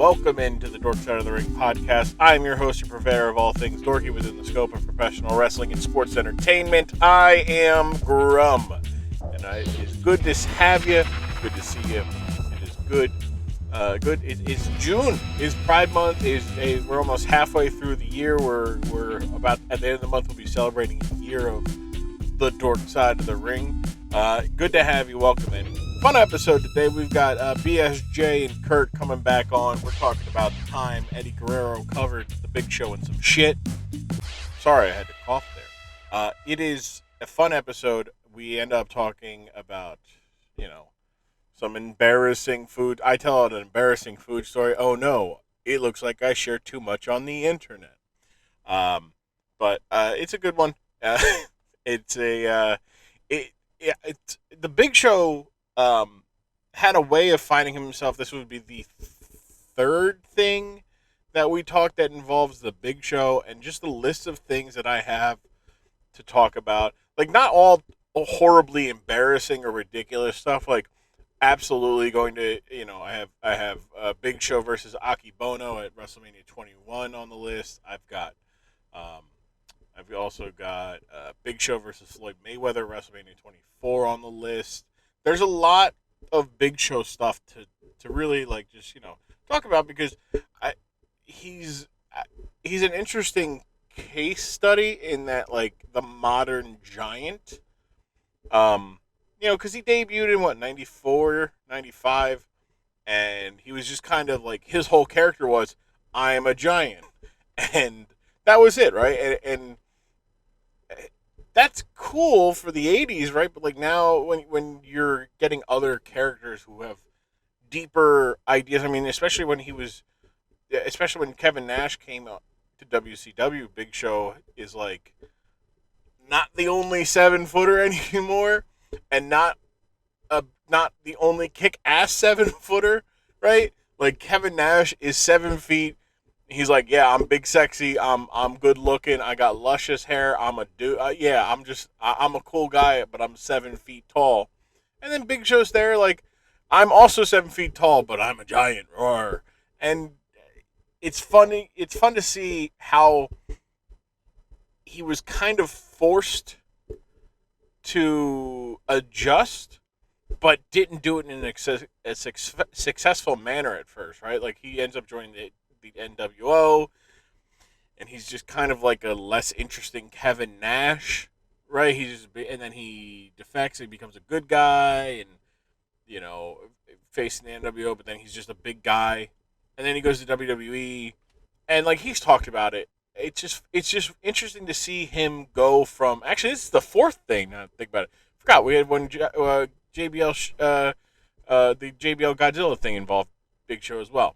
Welcome into the Dork Side of the Ring podcast. I'm your host, your purveyor of all things dorky within the scope of professional wrestling and sports entertainment. I am Grum, and it is good to have you. Good to see you. It is good. It's June. It's Pride Month. We're almost halfway through the year. We're about at the end of the month. We'll be celebrating a year of the Dork Side of the Ring. Good to have you. Welcome in. Fun episode today. We've got BSJ and Kurt coming back on. We're talking about the time Eddie Guerrero covered the Big Show and some shit. Sorry, I had to cough there. It is a fun episode. We end up talking about, some embarrassing food. I tell an embarrassing food story. Oh no, it looks like I share too much on the internet. But it's a good one. It's the Big Show. Had a way of finding himself. This would be the third thing that we talked that involves the Big Show, and just the list of things that I have to talk about. Like, not all horribly embarrassing or ridiculous stuff. Like, absolutely going to, I have Big Show versus Aki Bono at WrestleMania 21 on the list. I've also got Big Show versus Floyd Mayweather at WrestleMania 24 on the list. There's a lot of Big Show stuff to really talk about, because he's an interesting case study in that, like, the modern giant, because he debuted in 94, 95, and he was just kind of like, his whole character was, I am a giant, and that was it, right? And that's cool for the 80s, right? But like now, when you're getting other characters who have deeper ideas, I mean, especially when Kevin Nash came out to WCW, Big Show is like not the only 7-footer anymore, and not the only kick-ass 7-footer, right? Like, Kevin Nash is 7 feet. He's like, yeah, I'm big, sexy. I'm good looking. I got luscious hair. I'm a dude. I'm a cool guy, but I'm 7 feet tall. And then Big Show's there, like, I'm also 7 feet tall, but I'm a giant. Roar. And it's funny. It's fun to see how he was kind of forced to adjust, but didn't do it in a successful manner at first, right? Like, he ends up joining the NWO, and he's just kind of like a less interesting Kevin Nash, right? And then he defects and becomes a good guy, and facing the NWO, but then he's just a big guy, and then he goes to WWE, and like, he's talked about it. It's just interesting to see him go from, actually, this is the fourth thing now that I think about it. I forgot we had one JBL the JBL Godzilla thing involved Big Show as well.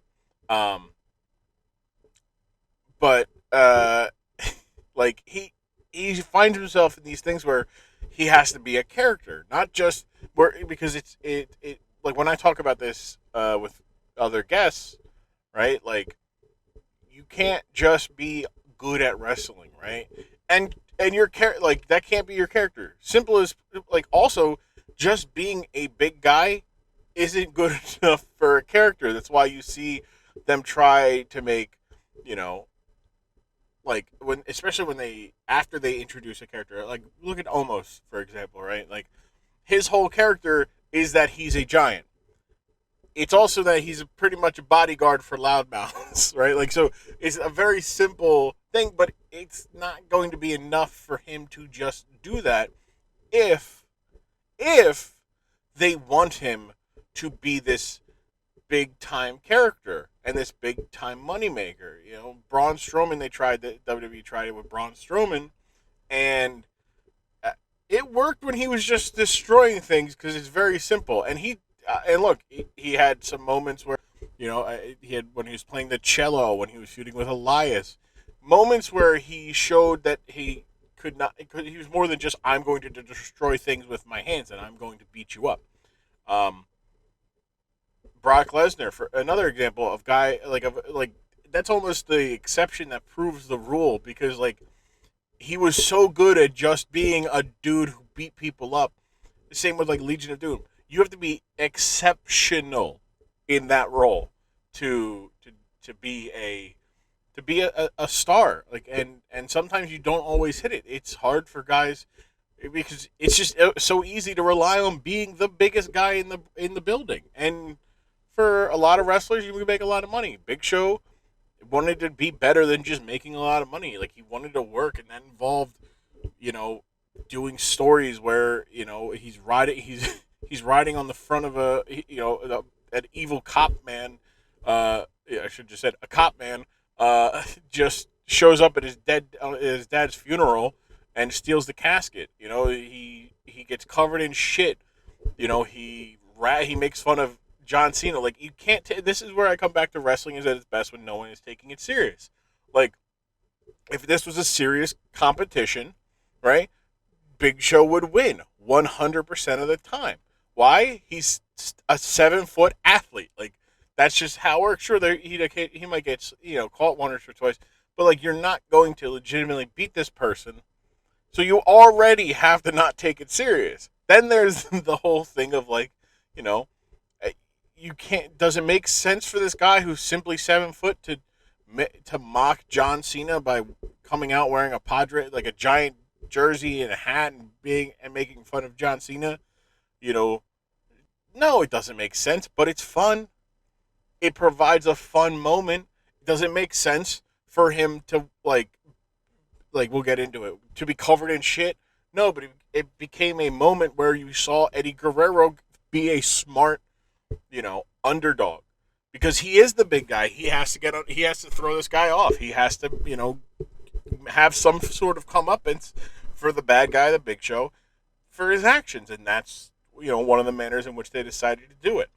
But like, he finds himself in these things where he has to be a character, not just because it like, when I talk about this with other guests, right? Like, you can't just be good at wrestling, right? And your like, that can't be your character. Simple as, like, also just being a big guy isn't good enough for a character. That's why you see them try to make, like, after they introduce a character, like, look at Omos, for example, right? Like, his whole character is that he's a giant. It's also that he's pretty much a bodyguard for loudmouths, right? Like, so it's a very simple thing, but it's not going to be enough for him to just do that if they want him to be this big-time character and this big-time moneymaker. Braun Strowman, WWE tried it with Braun Strowman, and it worked when he was just destroying things, because it's very simple. And he had some moments where, he had, when he was playing the cello, when he was feuding with Elias, moments where he showed that he he was more than just, I'm going to destroy things with my hands and I'm going to beat you up. Brock Lesnar, for another example of guy, like, that's almost the exception that proves the rule, because, like, he was so good at just being a dude who beat people up. The same with, like, Legion of Doom. You have to be exceptional in that role to to be a star. Like, and sometimes you don't always hit it. It's hard for guys because it's just so easy to rely on being the biggest guy in the building. And for a lot of wrestlers, you can make a lot of money. Big Show wanted to be better than just making a lot of money. Like, he wanted to work, and that involved, doing stories where he's riding he's riding on the front of an evil cop man. Yeah, I should just said a cop man. Just shows up at his dad's funeral and steals the casket. He gets covered in shit. He makes fun of John Cena. Like, you can't. This is where I come back to wrestling is at its best when no one is taking it serious. Like, if this was a serious competition, right? Big Show would win 100% of the time. Why? He's a 7-foot athlete. Like, that's just how it works. Sure, he might get caught one or twice, but like, you're not going to legitimately beat this person, so you already have to not take it serious. Then there's the whole thing of like, you can't. Does it make sense for this guy who's simply 7 foot to mock John Cena by coming out wearing a Padre, like a giant jersey and a hat, and making fun of John Cena? No, it doesn't make sense, but it's fun. It provides a fun moment. Does it make sense for him to like we'll get into it, to be covered in shit? No, but it became a moment where you saw Eddie Guerrero be a smart, underdog, because he is the big guy. He has to throw this guy off. He has to, have some sort of comeuppance for the bad guy, the Big Show, for his actions, and that's one of the manners in which they decided to do it.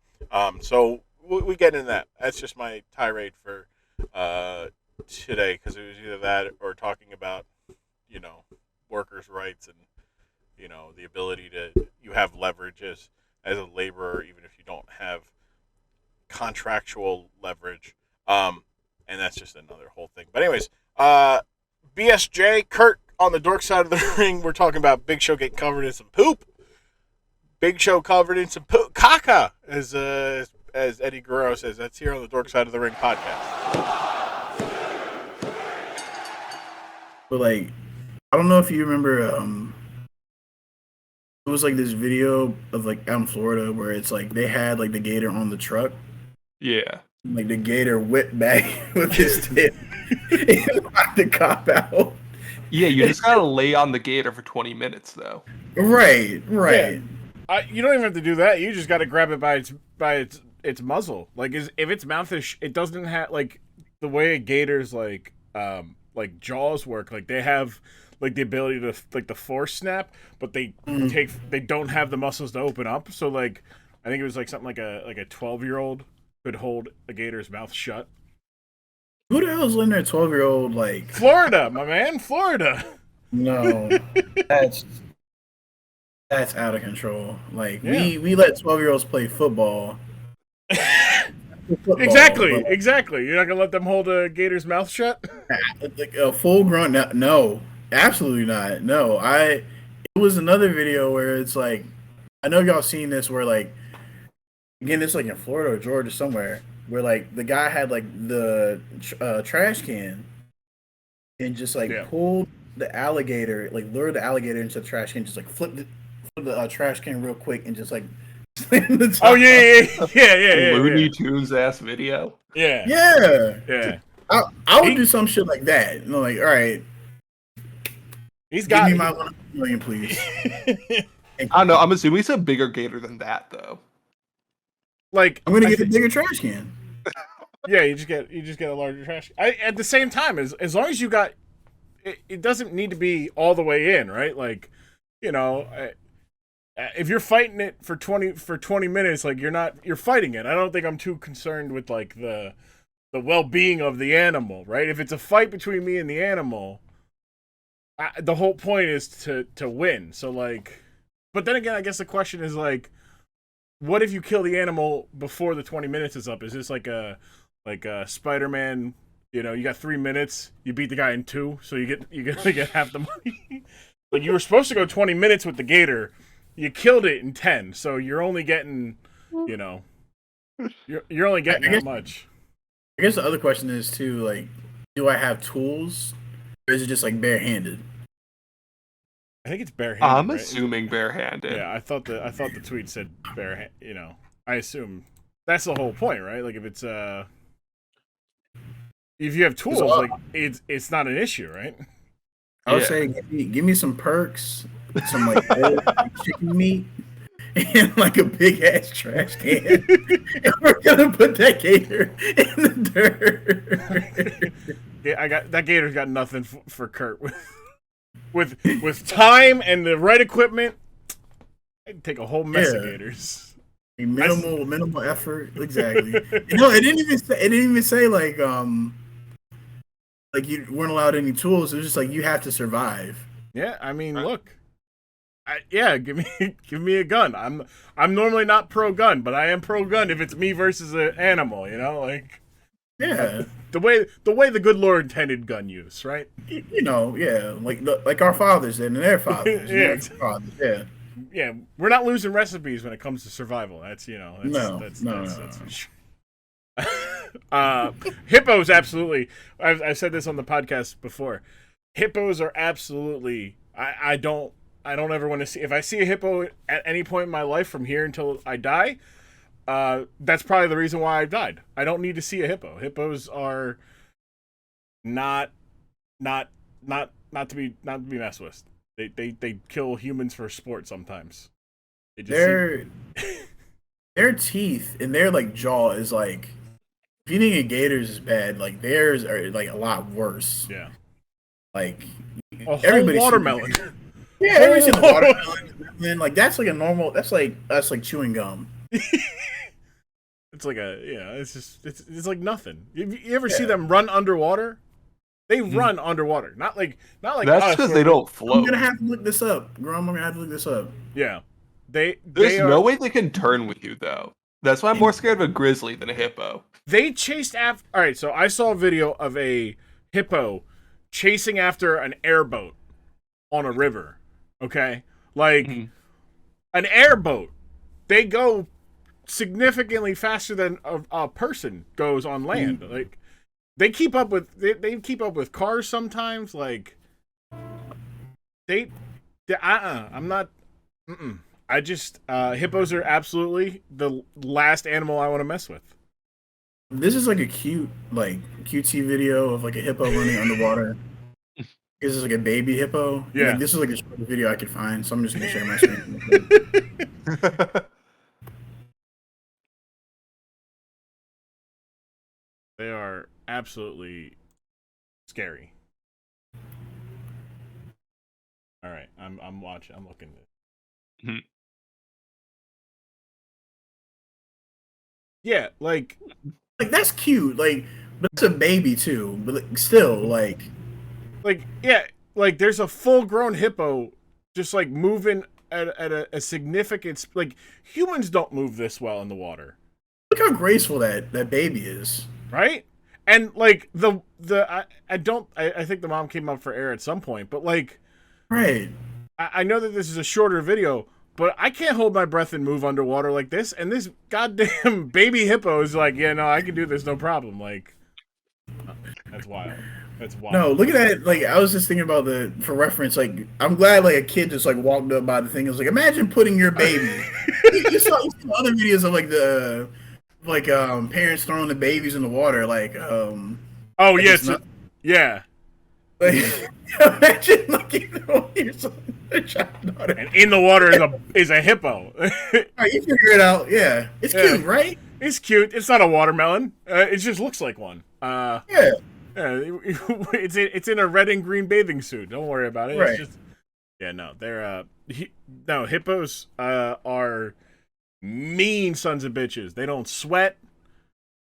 So we get into that. That's just my tirade for today, because it was either that or talking about workers' rights and the ability to have leverage as a laborer, even if you don't have contractual leverage. And that's just another whole thing. But anyways, BSJ, Kurt on the dork side of the ring. We're talking about Big Show getting covered in some poop. Big Show covered in some poop. Caca, as Eddie Guerrero says. That's here on the Dork Side of the Ring podcast. But like, I don't know if you remember, it was like this video of like out in Florida where it's like they had like the gator on the truck. Yeah. Like the gator whipped back with his tail and knocked the cop out. Yeah, you just gotta lay on the gator for 20 minutes though. Right. Yeah. You don't even have to do that. You just got to grab it by its muzzle. Like, if its mouth is, it doesn't have like the way a gator's like jaws work. Like, they have like the ability to like the force snap, but they don't have the muscles to open up. So like, I think it was like something like a 12-year-old could hold a gator's mouth shut. Who the hell's letting their 12-year-old like Florida, my man, Florida. No, that's out of control. Like, yeah. we let 12-year-olds play football. Exactly. You're not gonna let them hold a gator's mouth shut? Like a full grown? No, absolutely not. No, it was another video where it's like, I know y'all seen this where like, again, it's like in Florida or Georgia somewhere, where like the guy had like the trash can and just like pulled the alligator, like lured the alligator into the trash can, just like flipped the trash can real quick and just like slammed the top. Oh yeah. Looney Tunes ass video. Yeah. I would do some shit like that. Like, all right, he's got give me my $1 million, please. I don't know. I'm assuming he's a bigger gator than that though. Like, I'm gonna get a bigger trash can. Yeah, you just get a larger trash. At the same time, as long as you got, it doesn't need to be all the way in, right? Like, if you're fighting it for 20 minutes, like you're fighting it. I don't think I'm too concerned with like the well-being of the animal, right? If it's a fight between me and the animal, the whole point is to win. So like, but then again, I guess the question is like, what if you kill the animal before the 20 minutes is up? Is this like a Spider-Man? You got 3 minutes, you beat the guy in 2, so you get half the money. Like, you were supposed to go 20 minutes with the gator, you killed it in 10, so you're only getting, you're only getting that much. I guess the other question is too, like, do I have tools, or is it just like barehanded? I think it's barehanded. I'm right? assuming barehanded. Yeah, I thought the tweet said barehand. I assume that's the whole point, right? Like if you have tools, like it's not an issue, right? I would say give me some perks, some like old chicken meat, and like a big ass trash can. And we're gonna put that gator in the dirt. Yeah, that gator's got nothing for Kurt with time and the right equipment. I'd take a whole mess of gators. Minimal effort, exactly. It didn't even say like you weren't allowed any tools. It was just like you have to survive. Yeah, I mean, look. Give me a gun. I'm normally not pro gun, but I am pro gun if it's me versus an animal. Yeah. The way the good Lord intended gun use, right? Like our fathers did and their fathers. Yeah. Their fathers, yeah. Yeah, we're not losing recipes when it comes to survival. That's hippos absolutely. I've said this on the podcast before. Hippos are absolutely. I don't ever want to see. If I see a hippo at any point in my life from here until I die, that's probably the reason why I died. I don't need to see a hippo. Hippos are not to be messed with. They kill humans for sport sometimes. Their teeth and their like jaw is like, if you think a gator's is bad, like theirs are like a lot worse. Yeah. Like everybody's watermelon. Yeah, everybody's seen a watermelon. And like that's like a normal. That's like chewing gum. It's like it's like nothing. You ever see them run underwater? They run underwater, not like. That's because they don't float. I'm gonna have to look this up, Grom. I'm gonna have to look this up. Yeah, There's no way they can turn with you though. That's why I'm more scared of a grizzly than a hippo. They chased after. All right, so I saw a video of a hippo chasing after an airboat on a river. Okay, like an airboat, they go significantly faster than a person goes on land. Like. They keep up with cars sometimes. Like I'm not. I just hippos are absolutely the last animal I want to mess with. This is like a cutesy video of like a hippo running underwater. This is like a baby hippo. Yeah. Like, this is like a short video I could find, so I'm just gonna share my screen. They are absolutely scary. All right, I'm watching. I'm looking at it. Yeah, like that's cute. Like, but it's a baby too. But like, still, like yeah, like there's a full-grown hippo just like moving at a significant. Like humans don't move this well in the water. Look how graceful that baby is. Right? And like I think the mom came up for air at some point, but like right. I know that this is a shorter video, but I can't hold my breath and move underwater like this, and this goddamn baby hippo is like, yeah, no, I can do this, no problem. Like that's wild. That's wild. No, look at that. Like I was just thinking about for reference, like I'm glad like a kid just like walked up by the thing. It was like, imagine putting your baby. you saw other videos of like parents throwing the babies in the water, like oh yes, yeah. Like imagine like your daughter. And in the water is a hippo. All right, you figure it out. Yeah, it's cute, right? It's cute. It's not a watermelon. It just looks like one. Yeah. It's in a red and green bathing suit. Don't worry about it. Right. It's just no. They're hippos are mean sons of bitches. They don't sweat,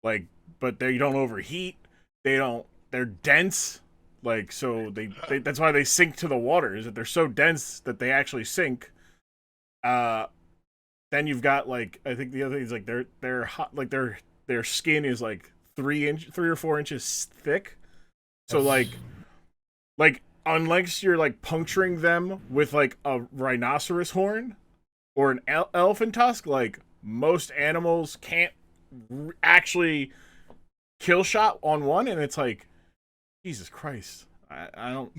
like, but they don't overheat. They're dense, like, so they that's why they sink to the water, is that they're so dense that they actually sink. Then you've got like, I think the other thing is like they're hot, like their skin is like 3 or 4 inches thick. So like unless you're like puncturing them with like a rhinoceros horn or an elephant tusk, like most animals can't actually kill shot on one, and it's like, Jesus Christ, I don't.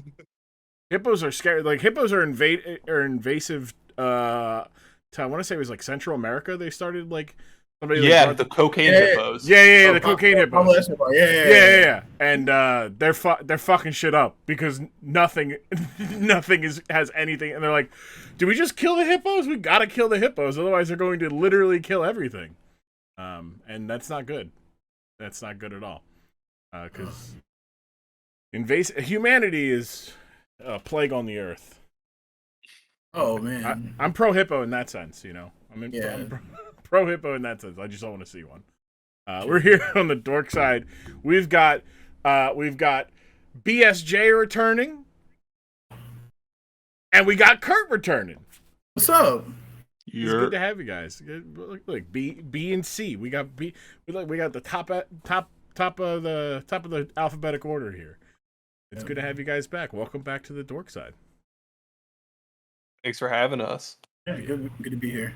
Hippos are scary. Like hippos are invasive. To, I want to say it was like Central America. They started like somebody. Yeah, the cocaine hippos. Yeah, the cocaine hippos. Yeah. And they're fucking shit up because nothing has anything. And they're like, do we just kill the hippos? We gotta kill the hippos, otherwise they're going to literally kill everything. And that's not good. That's not good at all. Because humanity is a plague on the earth. Oh man, I'm pro hippo in that sense, you know. I'm pro hippo in that sense. I just don't want to see one. We're here on the dork side. We've got BSJ returning, and we got Kurt returning. What's up? It's good to have you guys. Look, B and C. We got B. We got the top of the alphabetic order here. It's good to have you guys back. Welcome back to the dork side. Thanks for having us. Yeah, good to be here.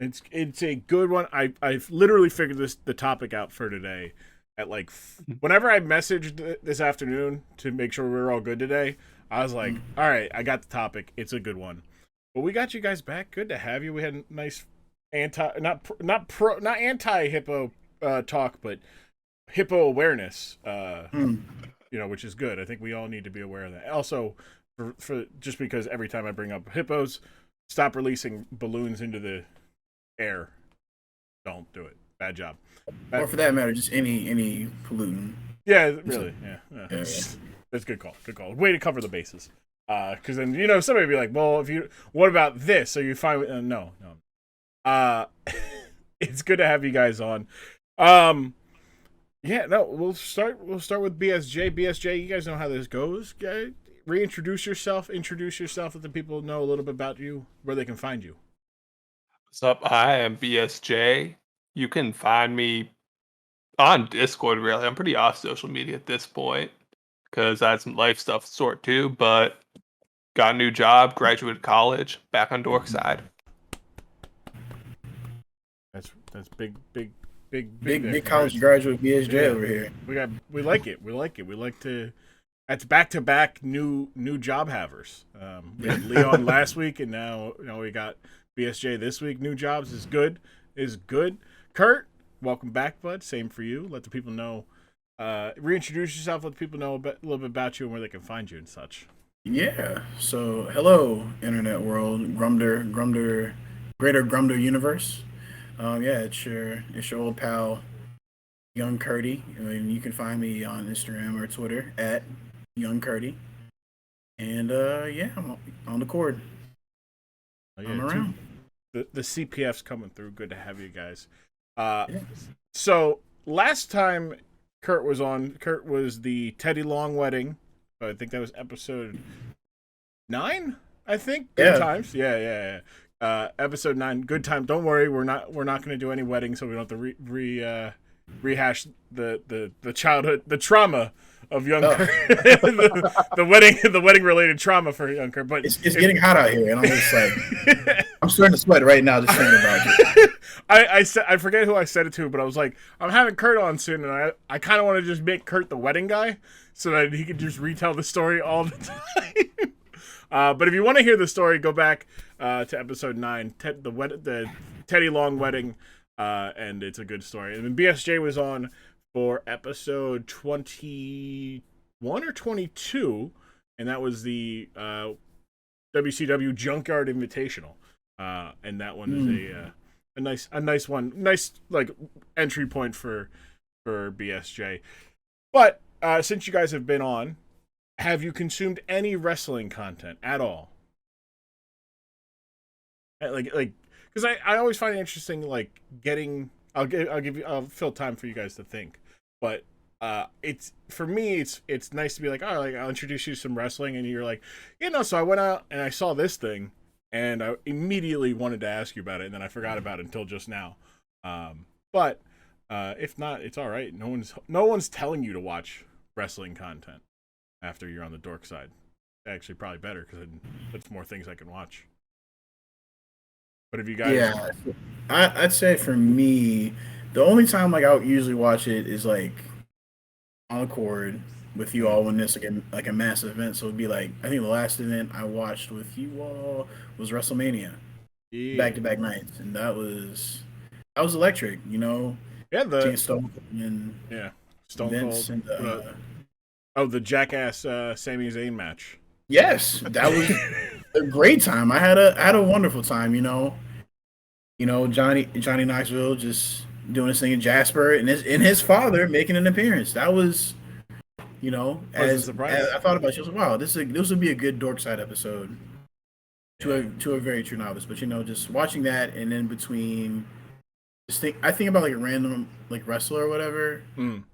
It's a good one. I've literally figured the topic out for today at like whenever I messaged this afternoon to make sure we were all good today. I was like, all right, I got the topic. It's a good one. But we got you guys back. Good to have you. We had a nice not anti hippo talk, but hippo awareness. You know, which is good. I think we all need to be aware of that. Also, for just because every time I bring up hippos, stop releasing balloons into the air. Don't do it. Bad job. Or for that matter, just any pollutant. Yeah, really. Yeah. That's a good call. Good call. Way to cover the bases. Because then, you know, somebody would be like, well, what about this? Are you fine with no. It's good to have you guys on. Yeah, no, we'll start with BSJ. BSJ, you guys know how this goes. Introduce yourself, let the people know a little bit about you, where they can find you. What's up? I am BSJ. You can find me on Discord, really. I'm pretty off social media at this point because I had some life stuff to sort too, but got a new job, graduated college, back on dork side. That's big college graduate BSJ over here. We like it. We like to. That's back-to-back new job havers. We had Leon last week, and now we got BSJ this week. New jobs is good. Kurt, welcome back, bud. Same for you. Let the people know. Reintroduce yourself. Let the people know a little bit about you and where they can find you and such. Yeah. So, hello, internet world, Grumder, greater Grumder universe. It's your old pal, Young Curdy. And you can find me on Instagram or Twitter at Young Curdy. And I'm on the cord. I'm around. The CPFs coming through. Good to have you guys. So last time Kurt was on, Kurt was the Teddy Long wedding. I think that was episode 9. I think. Good times. Yeah. Episode 9. Good time. Don't worry, we're not going to do any weddings, so we don't have to rehash the childhood, the trauma of young Kurt. the wedding related trauma for young Kurt. But it's getting hot out here, and I'm just like, I'm starting to sweat right now just thinking about it. I forget who I said it to, but I was like, I'm having Kurt on soon, and I kind of want to just make Kurt the wedding guy so that he can just retell the story all the time. But if you want to hear the story, go back to episode 9, the Teddy Long wedding, and it's a good story. And then BSJ was on for episode 21 or 22, and that was the WCW Junkyard Invitational. And that one is a nice one, nice like entry point for BSJ. But since you guys have been on, have you consumed any wrestling content at all? Like, because I always find it interesting, like getting. I'll fill time for you guys to think, but it's for me, it's nice to be like, oh, like I'll introduce you to some wrestling, and you're like, so I went out and I saw this thing, and I immediately wanted to ask you about it, and then I forgot about it until just now. But if not, it's all right. No one's telling you to watch wrestling content after you're on the dork side. Actually, probably better because that's more things I can watch. But if you guys, yeah, I'd say for me, the only time like I would usually watch it is like on the court with you all when this like a massive event. So it'd be like I think the last event I watched with you all was WrestleMania, Yeah. back to back nights, and that was electric. You know, Yeah, seeing Stone Cold and yeah, Stone Vince Cold. and The Jackass Sami Zayn match. yes, that was a great time. I had a wonderful time. Johnny Knoxville just doing his thing in Jasper and his father making an appearance. That was Pleasant as surprise. I thought about it, I was like, wow, this would be a good dork side episode Yeah. to a very true novice. But just watching that and then between I think about like a random like wrestler or whatever. Mm.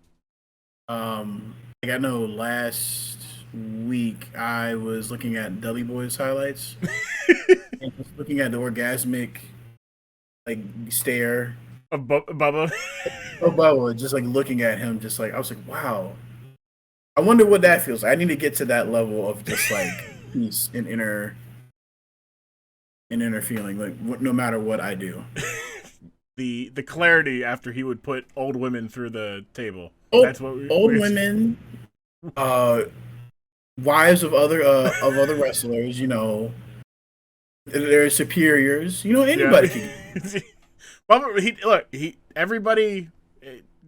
Like I know last week I was looking at Dudley Boy's highlights and just looking at the orgasmic like stare Bubba. of Bubba, just like looking at him, just like I was like, wow. I wonder what that feels like. I need to get to that level of just like peace and inner feeling, like no matter what I do. The clarity after he would put old women through the table. That's what old women, wives of other wrestlers, they're superiors. Anybody can. Bubba, everybody.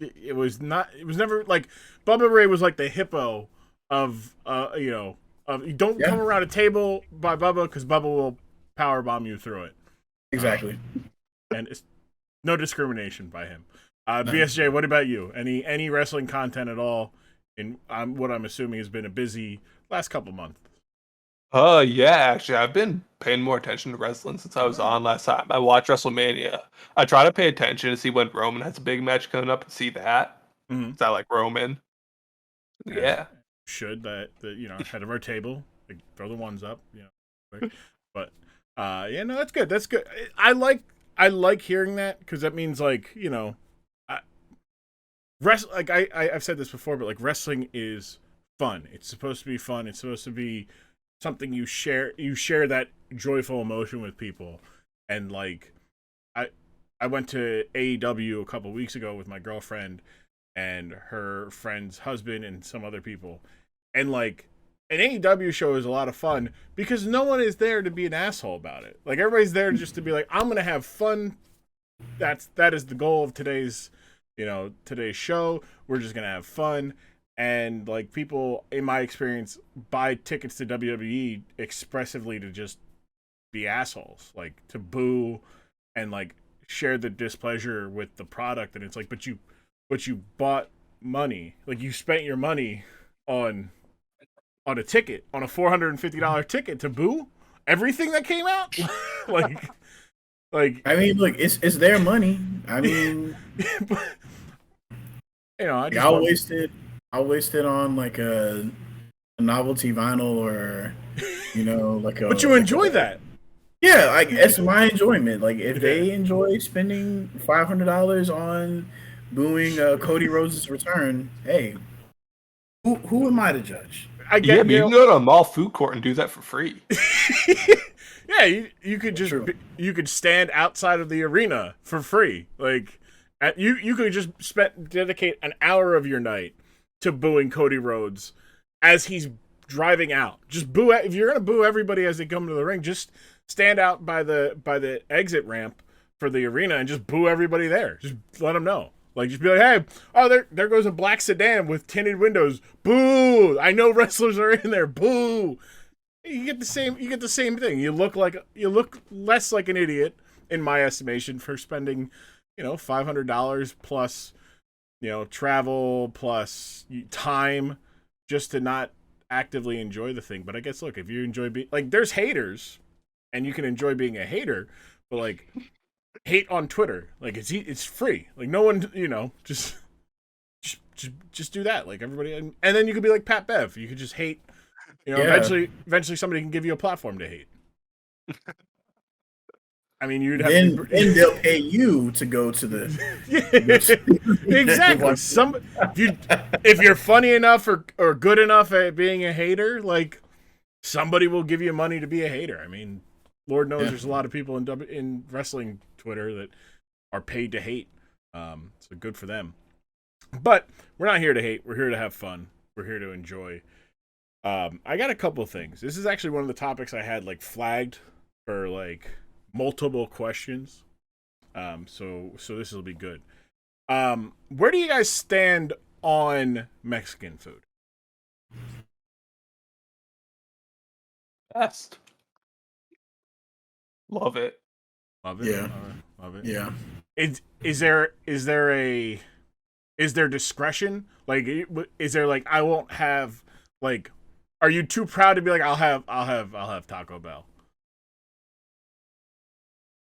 It was never like Bubba Ray was like the hippo of you don't come around a table by Bubba because Bubba will power bomb you through it. Exactly. And it's no discrimination by him. BSJ, what about you? Any wrestling content at all? In what I'm assuming has been a busy last couple months. Yeah, actually, I've been paying more attention to wrestling since I was on last time. I watched WrestleMania. I try to pay attention to see when Roman has a big match coming up and see that. Mm-hmm. I like Roman. Yeah. Should that head of our table, like, throw the ones up, but no, that's good. That's good. I like hearing that because that means like I've said this before, but like wrestling is fun. It's supposed to be fun. It's supposed to be something you share. You share that joyful emotion with people, and like I went to AEW a couple weeks ago with my girlfriend and her friend's husband and some other people, and like an AEW show is a lot of fun because no one is there to be an asshole about it. Like everybody's there just to be like, I'm gonna have fun. That is the goal of today's show. We're just gonna have fun. And like people, in my experience, buy tickets to WWE expressively to just be assholes, like to boo and like share the displeasure with the product. And it's like, but you bought money, like you spent your money on a ticket, on a $450 ticket to boo everything that came out. like I mean, look, it's their money. I mean, but, I'll waste it on like a novelty vinyl or like a. But you enjoy that. Yeah, like it's my enjoyment. Like if they enjoy spending $500 on booing Cody Rhodes' return, hey, who am I to judge? But you can go to a mall food court and do that for free. Yeah, you could just you could stand outside of the arena for free. Like you could just dedicate an hour of your night to booing Cody Rhodes as he's driving out. Just boo. If you're gonna boo everybody as they come to the ring, just stand out by the exit ramp for the arena and just boo everybody there. Just let them know. Like just be like, hey, oh there goes a black sedan with tinted windows. Boo! I know wrestlers are in there. Boo! You get the same thing. You look less like an idiot in my estimation for spending, $500 plus, travel plus time just to not actively enjoy the thing. But I guess look, if you enjoy being like, there's haters, and you can enjoy being a hater, but like hate on Twitter, like it's free. Like no one, just do that. Like everybody, and then you could be like Pat Bev. You could just hate. Eventually somebody can give you a platform to hate. I mean, you'd have then they'll pay you to go to the exactly. If you're funny enough or good enough at being a hater, like somebody will give you money to be a hater. I mean, Lord knows there's a lot of people in wrestling Twitter that are paid to hate. So good for them. But we're not here to hate. We're here to have fun. We're here to enjoy. I got a couple things. This is actually one of the topics I had like flagged for like multiple questions. So this will be good. Where do you guys stand on Mexican food? Best. Love it. Love it. Yeah. Love it. Yeah. Is there discretion? Like, is there like I won't have like? Are you too proud to be like I'll have Taco Bell?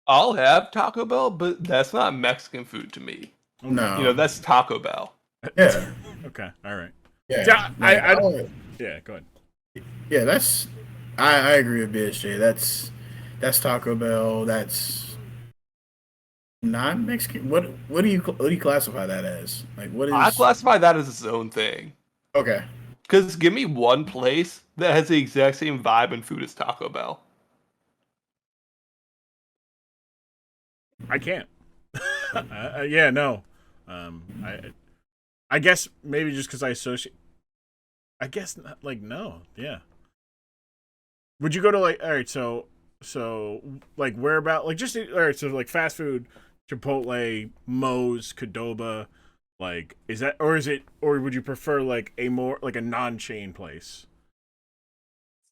I'll have Taco Bell, but that's not Mexican food to me. No. You know, that's Taco Bell. Yeah. Okay. All right. Yeah. Yeah. Like, Yeah. Go ahead. yeah. That's. I agree with BSJ. That's Taco Bell. That's not Mexican. What do you classify that as? Like what is? I classify that as its own thing. Okay. Because give me one place that has the exact same vibe and food as Taco Bell. I can't. Yeah. No. I guess maybe just because I associate. I guess not, like no. Yeah. Would you go to like all right? So like where about like just all right? So like fast food, Chipotle, Moe's, Qdoba, like is that or is it or would you prefer like a more like a non-chain place?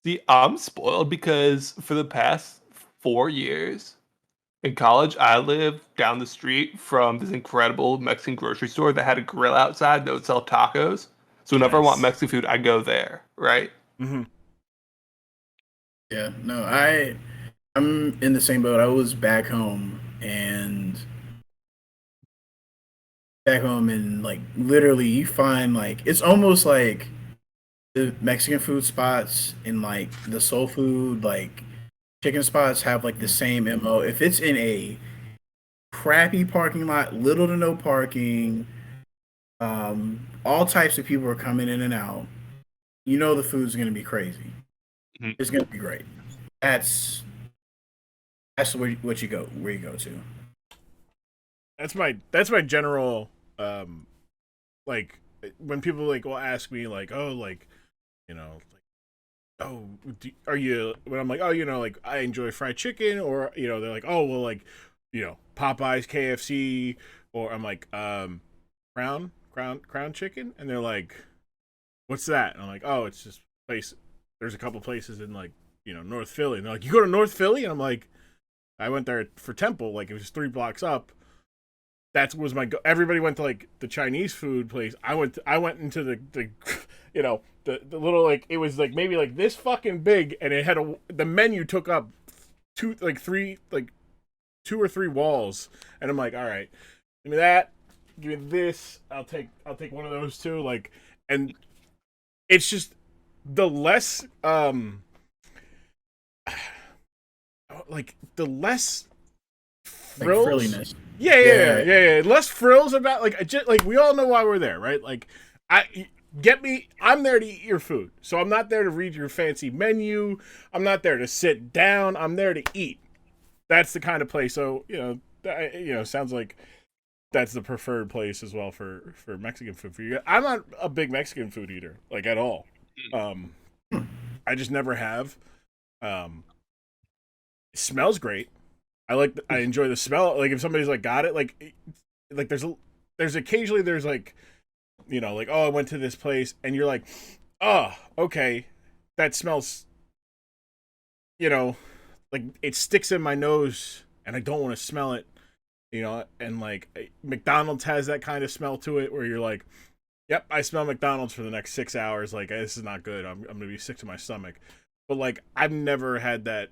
See, I'm spoiled because for the past 4 years in college, I lived down the street from this incredible Mexican grocery store that had a grill outside that would sell tacos. So whenever I want Nice. Mexican food, I go there, right? Mm-hmm. Yeah. No. I'm in the same boat. I was back home and like literally you find like it's almost like the Mexican food spots and like the soul food like chicken spots have like the same MO. If it's in a crappy parking lot, little to no parking, all types of people are coming in and out. You know the food's gonna be crazy. Mhm. It's gonna be great. That's where you go to. That's my general like when people like will ask me like oh like you know like oh are you when I'm like oh you know like I enjoy fried chicken or you know they're like oh well like you know Popeyes KFC or I'm like crown chicken and they're like what's that and I'm like oh it's just place there's a couple places in like you know North Philly and they're like you go to North Philly and I'm like I went there for Temple like it was 3 blocks up that was my everybody went to like the Chinese food place. I went into the you know the little like it was like maybe like this fucking big and it had the menu took up two or three walls and I'm like all right give me that give me this I'll take one of those too like and it's just the less like the less Like frills. frilliness. Yeah. Less frills about like just like we all know why we're there, right? Like I'm there to eat your food. So I'm not there to read your fancy menu. I'm not there to sit down. I'm there to eat. That's the kind of place. So, sounds like that's the preferred place as well for Mexican food for you. I'm not a big Mexican food eater, like at all. I just never have. It smells great. I enjoy the smell. Like if somebody's like got it, like there's occasionally there's like, you know, like oh I went to this place and you're like, oh okay, that smells, you know, like it sticks in my nose and I don't want to smell it, you know, and like McDonald's has that kind of smell to it where you're like, yep, I smell McDonald's for the next 6 hours. Like this is not good. I'm gonna be sick to my stomach. But like I've never had that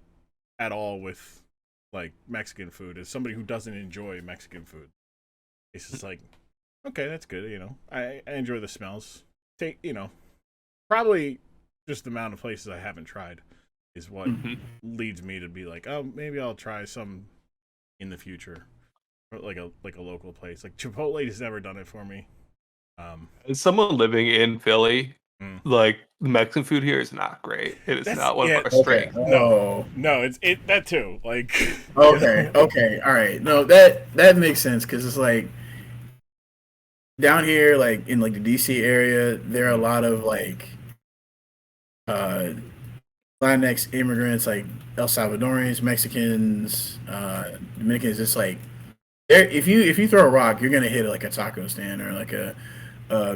at all with like Mexican food. As somebody who doesn't enjoy Mexican food, it's just like, okay, that's good. You know, I enjoy the smells. Probably just the amount of places I haven't tried is what leads me to be like, oh, maybe I'll try some in the future, or like a local place. Like Chipotle has never done it for me. As someone living in Philly, like the Mexican food here is not great. It is not one of our strengths. No, it's that too. Like okay, all right. No, that makes sense because it's like down here, like in like the DC area, there are a lot of like uh Latinx immigrants, like El Salvadorians, Mexicans, Dominicans. It's like if you throw a rock, you're gonna hit like a taco stand or like a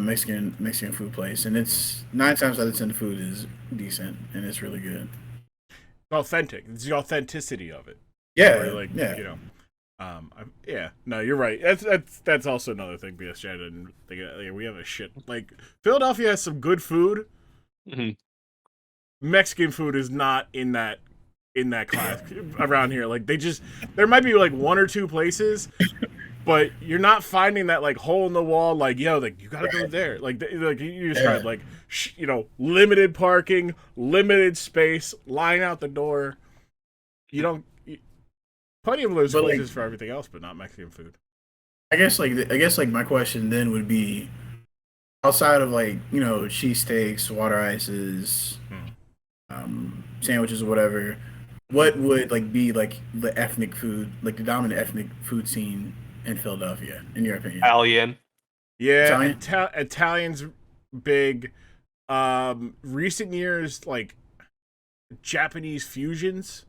Mexican food place, and it's 9 times out of 10 the food is decent and it's really good. Authentic. It's the authenticity of it. Yeah, Or like yeah. you know, yeah. No, you're right. That's also another thing. BSJ didn't think we have a shit like Philadelphia has some good food. Mhm. Mexican food is not in that class around here. Like there might be like one or two places, but you're not finding that like hole in the wall. Like like you gotta go there. Like you described, like limited parking, limited space, line out the door. You don't. Plenty of those places for everything else, but not Mexican food. I guess like my question then would be outside of like cheesesteaks, water ices, sandwiches or whatever. What would like be like the ethnic food, like the dominant ethnic food scene in Philadelphia, in your opinion? Italian. Yeah, Italian's big. Recent years, like Japanese fusions.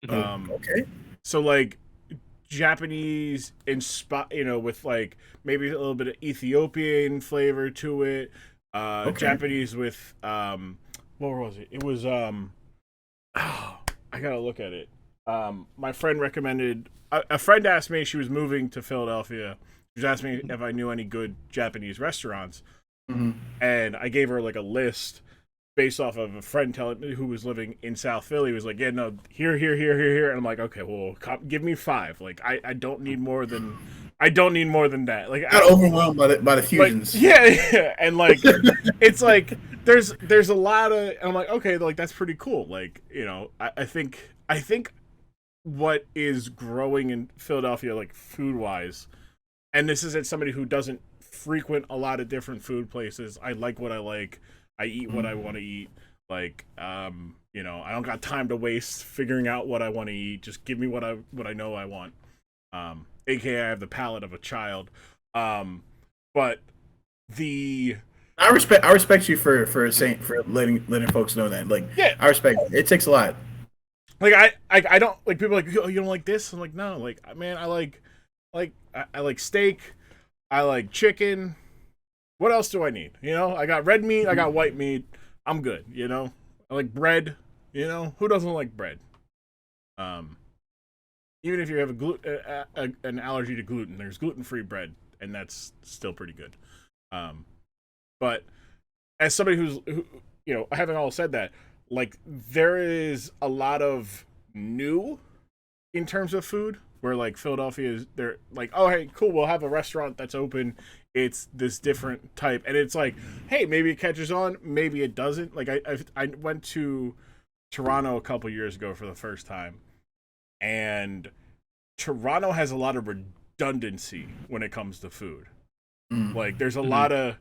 Okay. So like Japanese with like maybe a little bit of Ethiopian flavor to it. Japanese with what was it? It was I gotta look at it. My friend recommended. A friend asked me, she was moving to Philadelphia. She was asking me if I knew any good Japanese restaurants, and I gave her like a list based off of a friend telling me who was living in South Philly. He was like, "Yeah, no, here," and I'm like, "Okay, well, give me 5. Like, I don't need more than that. Like, got overwhelmed by the fusions. Like, yeah, and like, it's like there's a lot of, and I'm like, okay, like that's pretty cool. Like, I think what is growing in Philadelphia, like food wise, and this isn't somebody who doesn't frequent a lot of different food places. I like what I like. I eat what I want to eat. Like, I don't got time to waste figuring out what I want to eat. Just give me what I know I want. AKA I have the palate of a child. But I respect you for letting folks know that. Like, yeah. I respect it. It takes a lot. Like I don't like people like, oh, you don't like this? I'm like, no, like man, I like steak, I like chicken. What else do I need? I got red meat, I got white meat. I'm good. I like bread. Who doesn't like bread? Even if you have an allergy to gluten, there's gluten-free bread, and that's still pretty good. But as somebody who having all said that, like there is a lot of new in terms of food where like Philadelphia is, they're like, oh hey, cool, we'll have a restaurant that's open. It's this different type, and it's like, hey, maybe it catches on, maybe it doesn't. Like I went to Toronto a couple years ago for the first time, and Toronto has a lot of redundancy when it comes to food. Like there's a lot of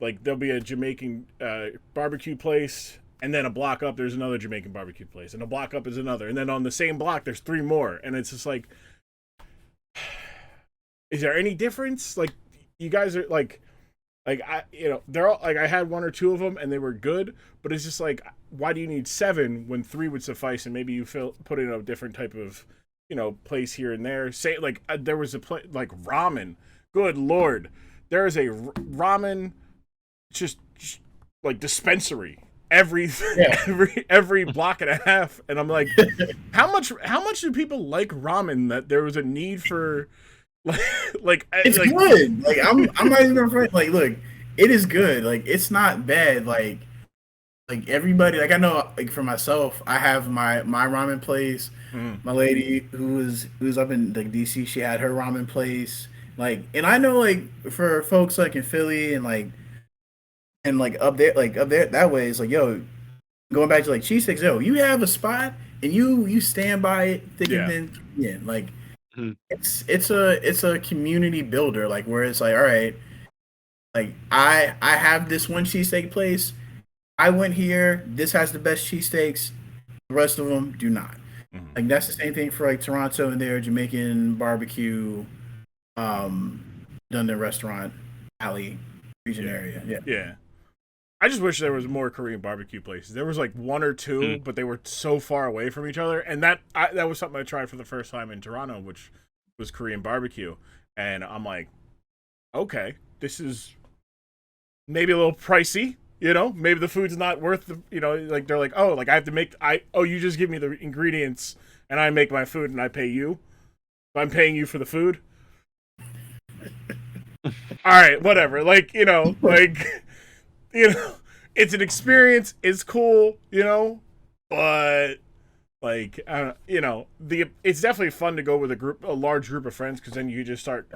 like there'll be a Jamaican barbecue place, and then a block up there's another Jamaican barbecue place, and a block up is another, and then on the same block there's 3 more, and it's just like, is there any difference? Like, you guys are like I they're all like, I had 1 or 2 of them and they were good, but it's just like, why do you need 7 when 3 would suffice? And maybe you put in a different type of place here and there. Say like there was a place like ramen. Good lord, there is a ramen just like dispensary every block and a half, and I'm like, how much do people like ramen that there was a need for? Like it's like, good. Like I'm not even afraid. Like, look, it is good. Like, it's not bad. Like everybody. Like, I know. Like, for myself, I have my ramen place. My lady who's up in like DC, she had her ramen place. Like, and I know like for folks like in Philly and like up there that way, it's like, yo, going back to like cheesesteaks, yo, you have a spot and you stand by it thick and thin. Yeah, like. It's a community builder, like where it's like, all right, like I have this one cheesesteak place. I went here. This has the best cheesesteaks. The rest of them do not. Like that's the same thing for like Toronto and their Jamaican barbecue London restaurant alley region area. Yeah. Yeah. I just wish there was more Korean barbecue places. There was like one or two, but they were so far away from each other. And that was something I tried for the first time in Toronto, which was Korean barbecue. And I'm like, okay, this is maybe a little pricey. Maybe the food's not worth the, like they're like, oh, like I have to make, you just give me the ingredients and I make my food and I pay you. I'm paying you for the food. All right, whatever. Like, it's an experience. It's cool, but like, it's definitely fun to go with a large group of friends because then you just start,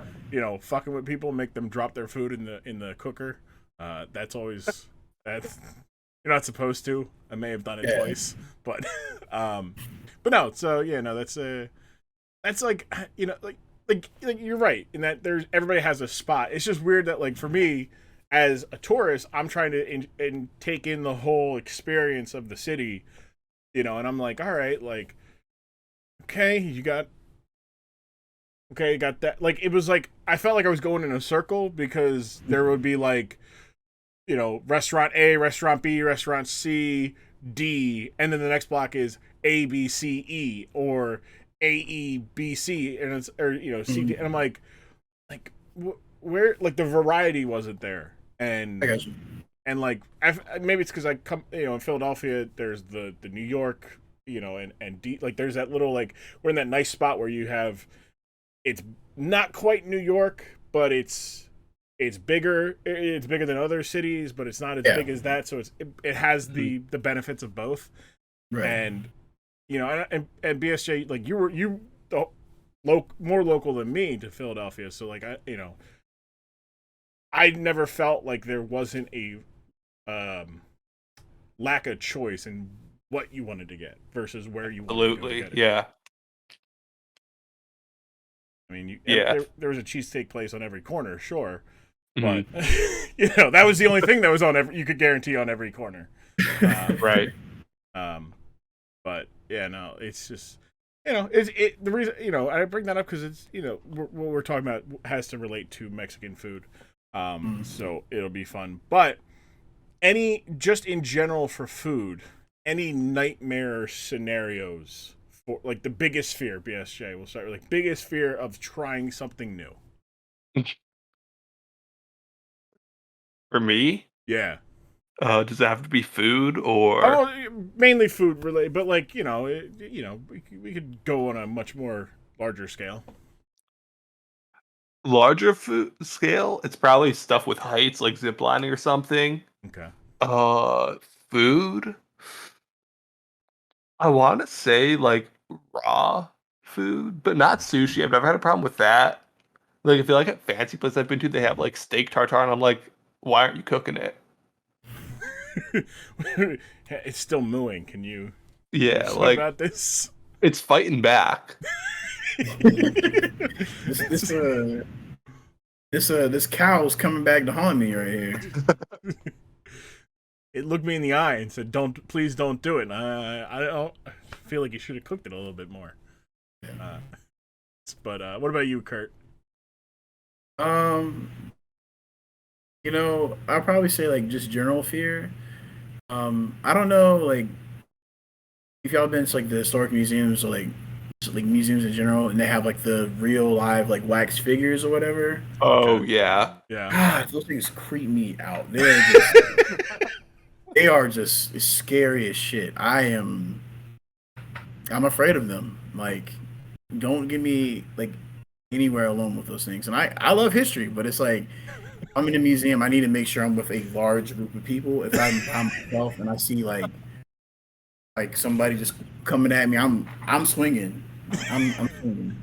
fucking with people, make them drop their food in the cooker. That's you're not supposed to. I may have done it twice, but no. So yeah, no, that's like, like you're right in that everybody has a spot. It's just weird that like for me as a tourist, I'm trying to take in the whole experience of the city, and I'm like, all right, like, okay, you got that. Like it was like I felt like I was going in a circle because there would be like, restaurant A, restaurant B, restaurant C, D, and then the next block is A, B, C, E, or A, E, B, C, and it's C, D, and I'm like where like the variety wasn't there, and I got you. And like maybe it's because I come in Philadelphia, there's the New York, and D, like there's that little like we're in that nice spot where you have it's not quite New York, but it's bigger. It's bigger than other cities, but it's not as big as that. So it has the benefits of both. Right. And and BSJ, like you more local than me to Philadelphia. So like I never felt like there wasn't a lack of choice in what you wanted to get versus where you wanted to get it. Yeah. I mean, there was a cheesesteak place on every corner, sure. But that was the only thing that was on you could guarantee on every corner. Right. But yeah, no, it's just the reason I bring that up because it's what we're talking about has to relate to Mexican food, so it'll be fun. But just in general for food, any nightmare scenarios for like the biggest fear, BSJ? We'll start with like biggest fear of trying something new. For me? Yeah. Does it have to be food or? Oh, mainly food related, but like we could go on a much more larger scale. Larger food scale? It's probably stuff with heights, like ziplining or something. Okay. Food. I want to say like raw food, but not sushi. I've never had a problem with that. Like I feel like at fancy places I've been to, they have like steak tartare, and I'm like, why aren't you cooking it? It's still mooing. Can you? Yeah, like about this. It's fighting back. This cow's coming back to haunt me right here. It looked me in the eye and said, please don't do it. And I feel like you should have cooked it a little bit more. But what about you, Kurt? I'll probably say like just general fear. I don't know, like if y'all been to like the historic museums or like just, like museums in general, and they have like the real live like wax figures or whatever. Oh yeah. God, those things creep me out. They are just scary as shit. I'm afraid of them. Like, don't get me like anywhere alone with those things. And I love history, but it's like I'm in a museum. I need to make sure I'm with a large group of people. If I'm myself and I see like somebody just coming at me, I'm swinging. I'm swinging.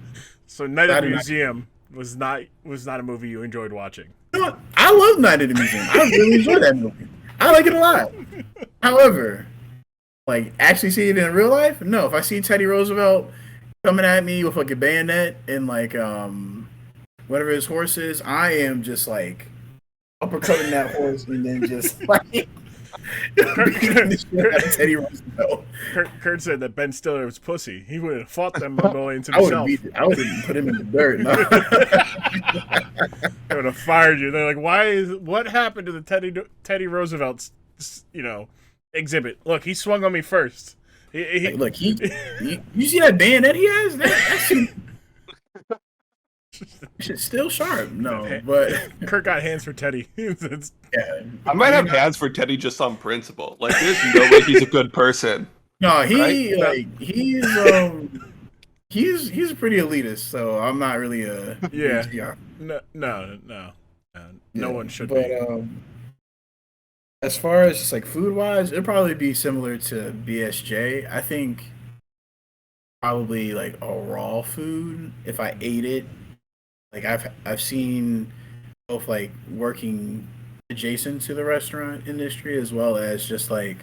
So Night at the Museum was not a movie you enjoyed watching. You know what? I love Night at the Museum. I really enjoy that movie. I like it a lot. However, like actually see it in real life, no. If I see Teddy Roosevelt coming at me with like a bayonet and like whatever his horse is, I am just like uppercutting that horse and then just like Beating the shit out of Teddy Roosevelt. Kurt said that Ben Stiller was pussy. He would have fought them Mongolians I would himself. have put him in the dirt. No. They would have fired you. They're like, what happened to the Teddy Roosevelt's, exhibit? Look, he swung on me first. Look, you see that bayonet he has? That shit's still sharp. No, but Kurt got hands for Teddy. yeah, I might have hands for Teddy just on principle. Like, there's no way he's a good person. no, Right? he's pretty elitist. So I'm not really a No one should but, be. As far as just like food wise, it'd probably be similar to BSJ. I think probably like a raw food if I ate it. Like I've seen both like working adjacent to the restaurant industry as well as just like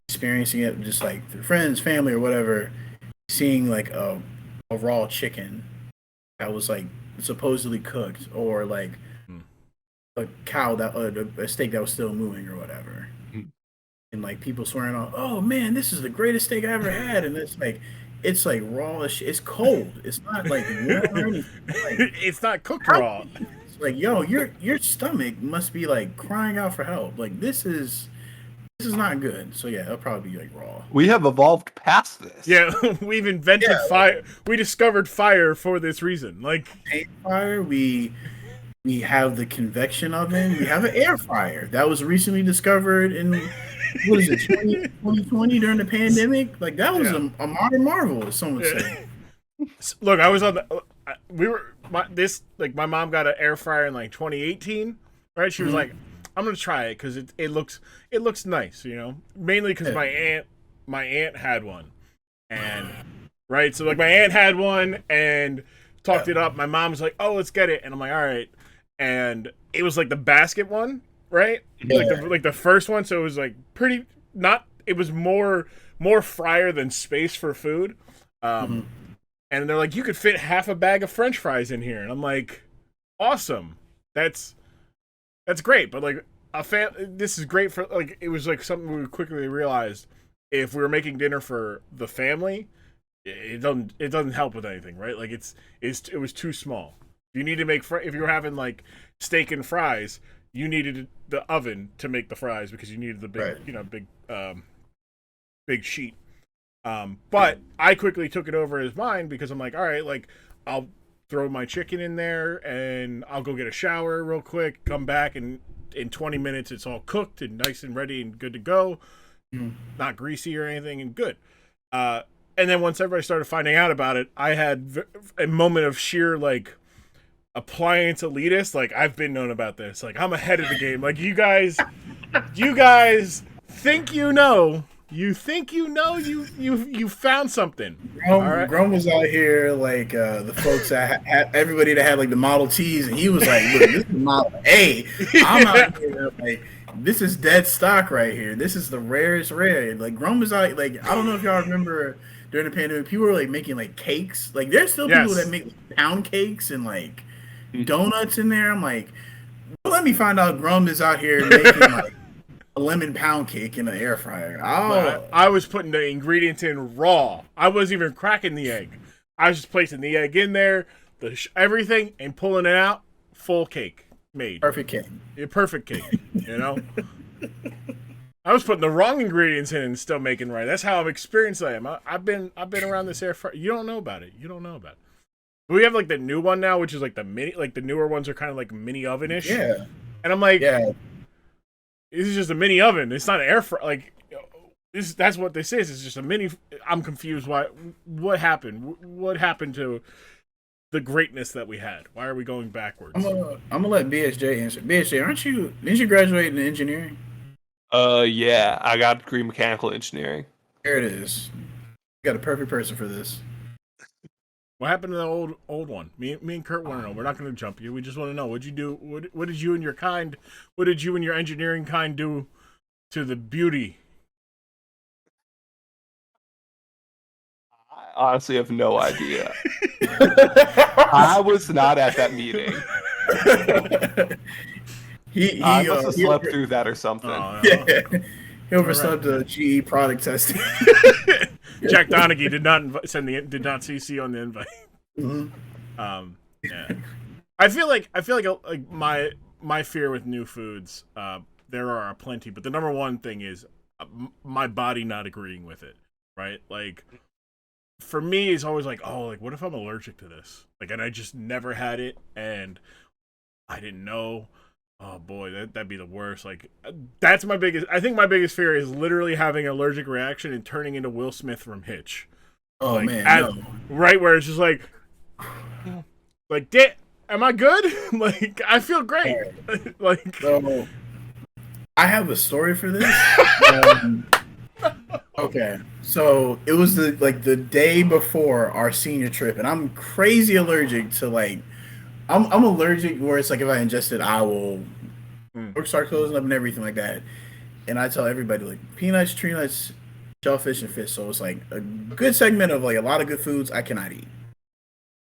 experiencing it just like through friends, family or whatever, seeing like a raw chicken that was like supposedly cooked or like a cow that a steak that was still moving or whatever. And like people swearing on, oh man, this is the greatest steak I ever had, and it's like raw as shit. It's cold. It's not like warm or anything. Like, it's not cooked raw. It's like, yo, your stomach must be like crying out for help. Like this is not good. So yeah, it'll probably be like raw. We have evolved past this. Yeah, we've invented fire. We discovered fire for this reason. Like fire, we have the convection oven. We have an air fryer that was recently discovered in what is it 2020 during the pandemic. Like that was a modern marvel, as some would say. Look, I was on the. My mom got an air fryer in like 2018. Right? She was like, "I'm gonna try it because it looks nice." You know, mainly because my aunt had one, and right. So like my aunt had one and talked it up. My mom's like, "Oh, let's get it," and I'm like, "All right." And it was like the basket one, right? Yeah. Like the first one, so it was like pretty not. It was more fryer than space for food. And they're like, you could fit half a bag of French fries in here, and I'm like, awesome, that's great. But like this is great for like it was like something we quickly realized if we were making dinner for the family, it doesn't help with anything, right? Like it was too small. You need to make if you were having like steak and fries, you needed the oven to make the fries because you needed the big big sheet. But I quickly took it over as mine because I'm like, all right, like I'll throw my chicken in there and I'll go get a shower real quick, come back, and in 20 minutes it's all cooked and nice and ready and good to go, not greasy or anything, and good. And then once everybody started finding out about it, I had a moment of sheer like appliance elitist. Like I've been known about this. Like I'm ahead of the game. Like you guys think you know. You think you found something. Grum was out here like the folks that had everybody that had like the Model Ts, and he was like, "Look, this is Model A. I'm out here like this is dead stock right here. This is the rarest rare." Like Grum was out like I don't know if y'all remember during the pandemic, people were like making like cakes. Like there's still people that make like, pound cakes and like donuts in there. I'm like, well, let me find out Grum is out here making like a lemon pound cake in an air fryer. I was putting the ingredients in raw. I wasn't even cracking the egg. I was just placing the egg in there, everything, and pulling it out. Full cake made. Perfect cake. Perfect cake. You know. I was putting the wrong ingredients in and still making right. That's how experienced I am. I've been around this air fryer. You don't know about it. We have like the new one now, which is like the mini. Like the newer ones are kind of like mini oven-ish. Yeah. And I'm like, this is just a mini oven. It's not an air fryer. Like that's what this is. It's just a mini. I'm confused. What happened? What happened to the greatness that we had? Why are we going backwards? I'm gonna let BSJ answer. BSJ, didn't you graduate in engineering? Yeah, I got a degree in mechanical engineering. There it is. You got a perfect person for this. What happened to the old one? Me and Kurt want to know. We're not going to jump you. We just want to know. What'd you do? What did you and your kind? What did you and your engineering kind do to the beauty? I honestly have no idea. I was not at that meeting. I must have slept through that or something. Yeah, he overslept the GE product testing. Jack Donaghy did not did not CC on the invite. Mm-hmm. Yeah. I feel like my fear with new foods, there are plenty, but the number one thing is my body not agreeing with it, right? Like, for me, it's always like, oh, like, what if I'm allergic to this? Like, and I just never had it, and I didn't know. Oh boy, that'd be the worst. Like, that's my biggest. I think my biggest fear is literally having an allergic reaction and turning into Will Smith from Hitch. Oh like, man, no. Right where it's just like, am I good? Like, I feel great. Like, so, I have a story for this. Okay, so it was the day before our senior trip, and I'm crazy allergic to like, I'm allergic where it's like if I ingest it, I will start closing up and everything like that. And I tell everybody like peanuts, tree nuts, shellfish, and fish. So it's like a good segment of like a lot of good foods I cannot eat.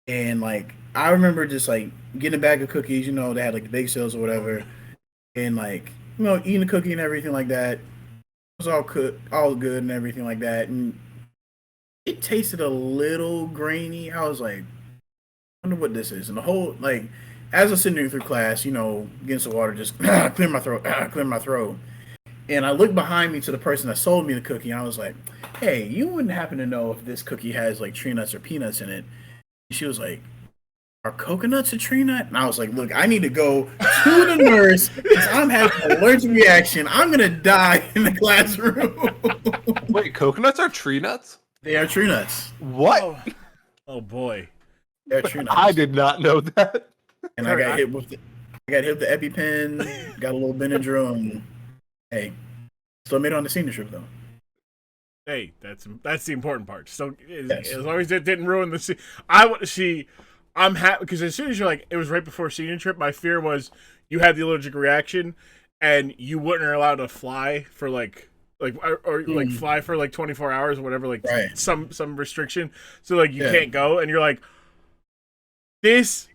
And like I remember just like getting a bag of cookies, you know, they had like the bake sales or whatever, and like, you know, eating the cookie and everything like that. It was all good and everything like that. And it tasted a little grainy. I was like, I wonder what this is. And the whole, like, as I was sitting there through class, you know, getting some water, just clear my throat. And I looked behind me to the person that sold me the cookie, and I was like, hey, you wouldn't happen to know if this cookie has like tree nuts or peanuts in it? And she was like, are coconuts a tree nut? And I was like, look, I need to go to the nurse because I'm having an allergic reaction. I'm going to die in the classroom. Wait, coconuts are tree nuts? They are tree nuts. What? Oh boy. They're tree nuts. I did not know that. And I got hit with the EpiPen, got a little Benadryl, and hey, still made it on the senior trip though. Hey, that's the important part. So Yes. as long as it didn't ruin the I'm happy because as soon as you're like, it was right before senior trip, my fear was you had the allergic reaction and you weren't allowed to fly for like fly for like 24 hours or whatever, like right. some restriction. So like you can't go, and you're like, this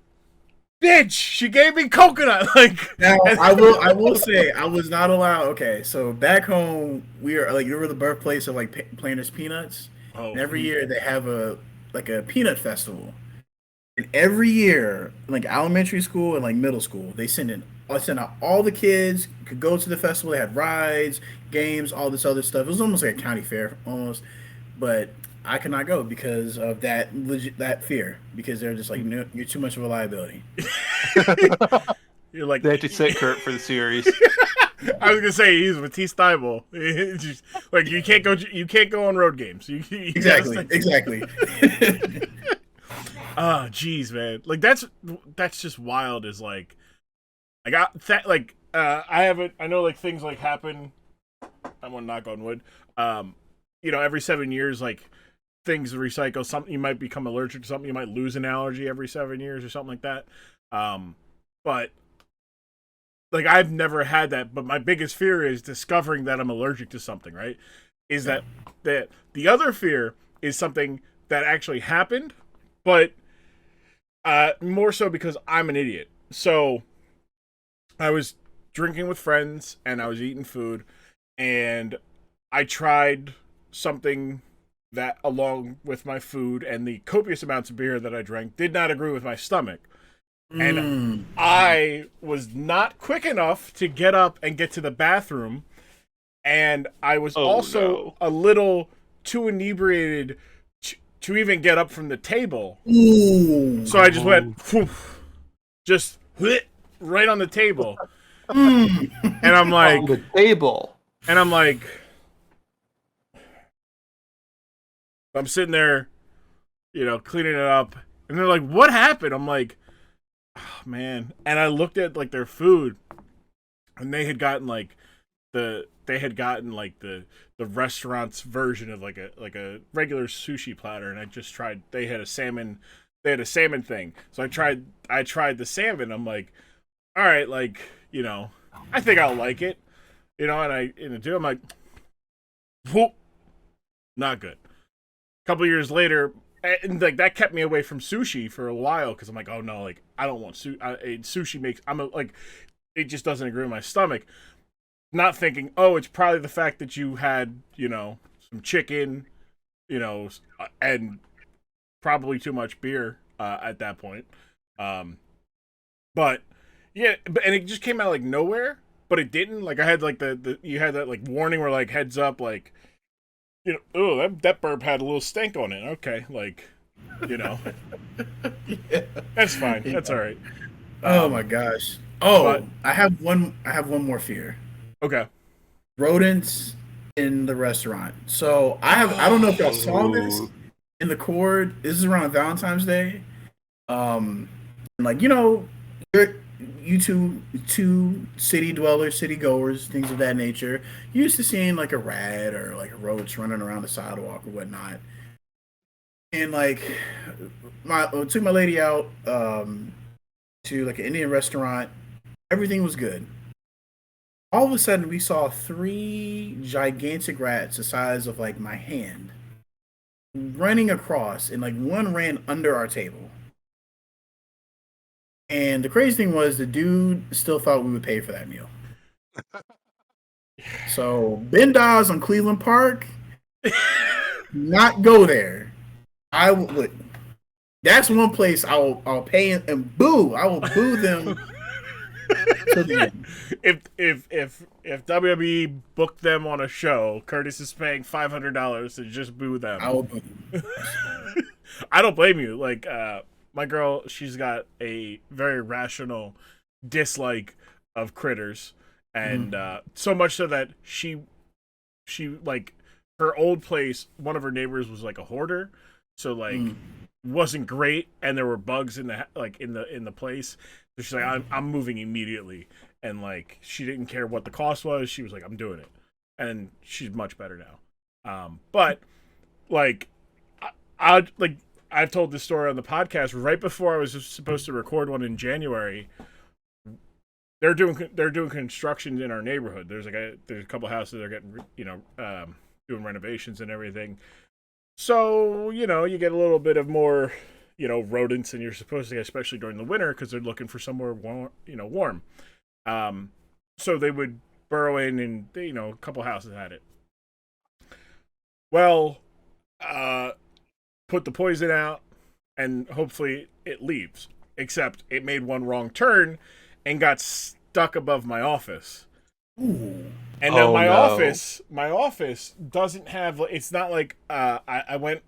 bitch, she gave me coconut. Like, now I will say I was not allowed. Okay, so back home we were the birthplace of like Planters Peanuts. Oh, and every year they have a peanut festival. And every year, like elementary school and like middle school, they send out all the kids could go to the festival. They had rides, games, all this other stuff. It was almost like a county fair, almost. But I could not go because of that fear. Because they're just like, no, you're too much of a liability. You're like, they had to sit Kurt for the series. I was gonna say he's Matisse Thybulle. Like you can't go on road games. Exactly. Oh, jeez, man. Like that's just wild. Is like, I got that. Like, I know like things like happen. I want to knock on wood. You know, every 7 years, like things recycle. Something you might become allergic to something. You might lose an allergy every 7 years or something like that. But like I've never had that. But my biggest fear is discovering that I'm allergic to something. Right? Is that the other fear is something that actually happened, but more so because I'm an idiot. So I was drinking with friends and I was eating food, and I tried something that, along with my food and the copious amounts of beer that I drank, did not agree with my stomach. And I was not quick enough to get up and get to the bathroom, and I was a little too inebriated to even get up from the table. So I just went, just right on the table. And I'm like, on the table. And I'm like, I'm sitting there, you know, cleaning it up. And they're like, what happened? I'm like, oh, man. And I looked at like their food, and they had gotten like the restaurant's version of like a regular sushi platter, and I just tried. They had a salmon thing, so I tried the salmon. I'm like, all right, like, you know, I think I'll like it, you know. And I'm like, whoop, not good. A couple years later, and like that kept me away from sushi for a while because I'm like, oh no, like I don't want sushi. Sushi makes it just doesn't agree with my stomach. Not thinking, oh, it's probably the fact that you had, some chicken, and probably too much beer at that point. But yeah, and it just came out like nowhere. But it didn't. Like I had like you had that like warning where like heads up, like oh that burp had a little stank on it. Okay, like Yeah. that's fine. Yeah. That's all right. Oh my gosh. Oh, but, I have one more fear. Okay. Rodents in the restaurant. So I don't know if y'all saw this in the cord. This is around Valentine's Day. And like you two city dwellers, city goers, things of that nature. You used to seeing like a rat or like a roach running around the sidewalk or whatnot. And like took my lady out to like an Indian restaurant. Everything was good. All of a sudden, we saw 3 gigantic rats the size of like my hand running across, and like one ran under our table. And the crazy thing was, the dude still thought we would pay for that meal. So Ben Dawes on Cleveland Park, not go there. I will look. That's one place I'll pay and boo. I will boo them. To the end. If WWE booked them on a show, Curtis is paying $500 to just boo them. I will boo them. I don't blame you. Like my girl, she's got a very rational dislike of critters, and so much so that she like her old place. One of her neighbors was like a hoarder, so like wasn't great, and there were bugs in the place. So she's like, I'm moving immediately, and like she didn't care what the cost was. She was like, I'm doing it, and she's much better now. But like, I've told this story on the podcast right before I was supposed to record one in January. They're doing construction in our neighborhood. There's a couple houses that are getting doing renovations and everything. So you get a little bit of more. Rodents, and you're supposed to, especially during the winter, because they're looking for somewhere warm. So they would burrow in, and a couple houses had it. Well, put the poison out, and hopefully it leaves. Except it made one wrong turn, and got stuck above my office. Ooh. And now my office doesn't have. It's not like I went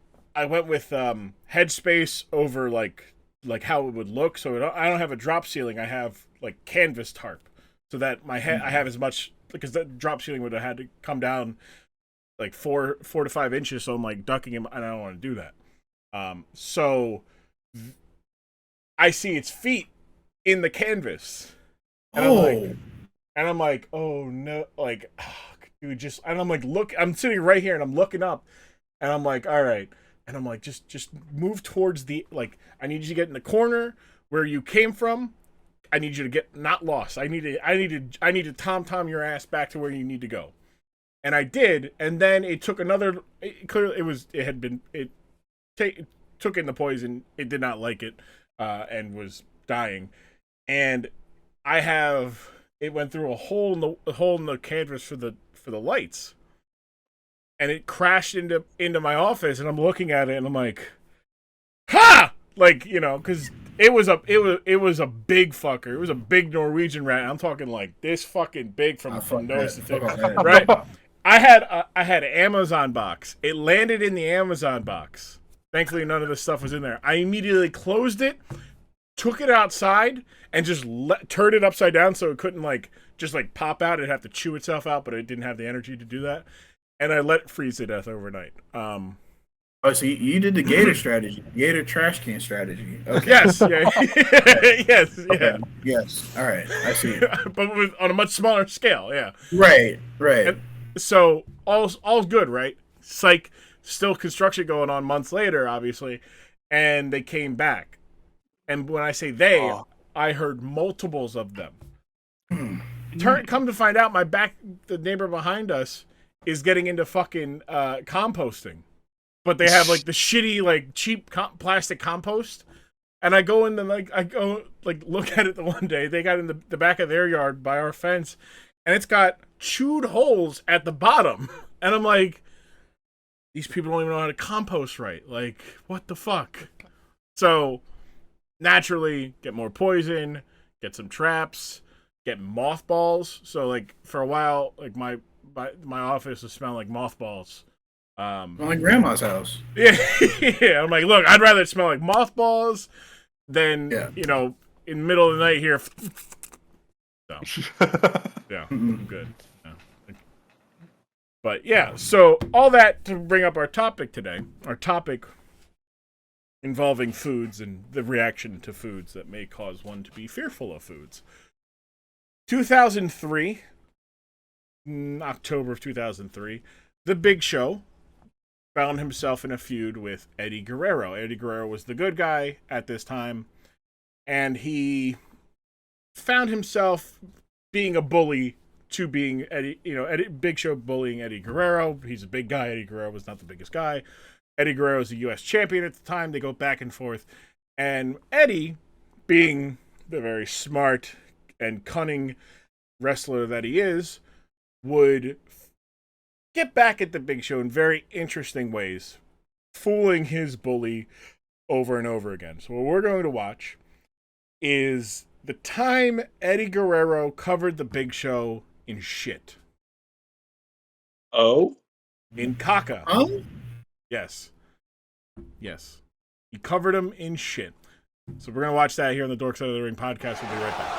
with headspace over like how it would look. So I don't have a drop ceiling. I have like canvas tarp, so that my head I have as much, because that drop ceiling would have had to come down like 4 to 5 inches. So I'm like ducking him, and I don't want to do that. So I see its feet in the canvas, and I'm like, oh no, like dude, and I'm like, look, I'm sitting right here, and I'm looking up, and I'm like, all right. And I'm like, just move towards I need you to get in the corner where you came from. I need you to get not lost. I need to tom your ass back to where you need to go. And I did. And then it took another. It took in the poison. It did not like it, and was dying. And it went through a hole in the canvas for the lights. And it crashed into my office, and I'm looking at it, and I'm like, "Ha!" Like because it was a big fucker. It was a big Norwegian rat. I'm talking like this fucking big from nose to tip, right? I had an Amazon box. It landed in the Amazon box. Thankfully, none of this stuff was in there. I immediately closed it, took it outside, and just turned it upside down so it couldn't just pop out. It'd have to chew itself out, but it didn't have the energy to do that. And I let it freeze to death overnight. Oh, so you did the Gator strategy, Gator trash can strategy. Okay. Yes, yeah, yes, okay. yeah, yes. All right, I see. But on a much smaller scale, yeah. Right. And so all's good, right? Psych. Still construction going on months later, obviously, and they came back. And when I say they, I heard multiples of them. Come to find out, the neighbor behind us is getting into fucking composting, but they have the shitty cheap plastic compost, And I go in the look at it the one day. They got in the back of their yard by our fence, and it's got chewed holes at the bottom. And I'm like, these people don't even know how to compost right. Like, what the fuck? So naturally, get more poison, get some traps, get mothballs. So like for a while, like my office was smelling like mothballs. Like grandma's house. Yeah, yeah. I'm like, look, I'd rather it smell like mothballs than in the middle of the night here. So, yeah, I'm good. Yeah. But yeah, so all that to bring up our topic today. Our topic involving foods and the reaction to foods that may cause one to be fearful of foods. 2003, October of 2003, The Big Show found himself in a feud with Eddie Guerrero. Eddie Guerrero was the good guy at this time, and he found himself being a bully to being Eddie Big Show bullying Eddie Guerrero. He's a big guy. Eddie Guerrero was not the biggest guy. Eddie Guerrero is a U.S. champion at the time. They go back and forth. And Eddie, being the very smart and cunning wrestler that he is, would get back at the Big Show in very interesting ways, fooling his bully over and over again. So what we're going to watch is the time Eddie Guerrero covered the Big Show in shit. Oh? In caca. Oh? Yes. Yes. He covered him in shit. So we're going to watch that here on the Dork Side of the Ring podcast. We'll be right back.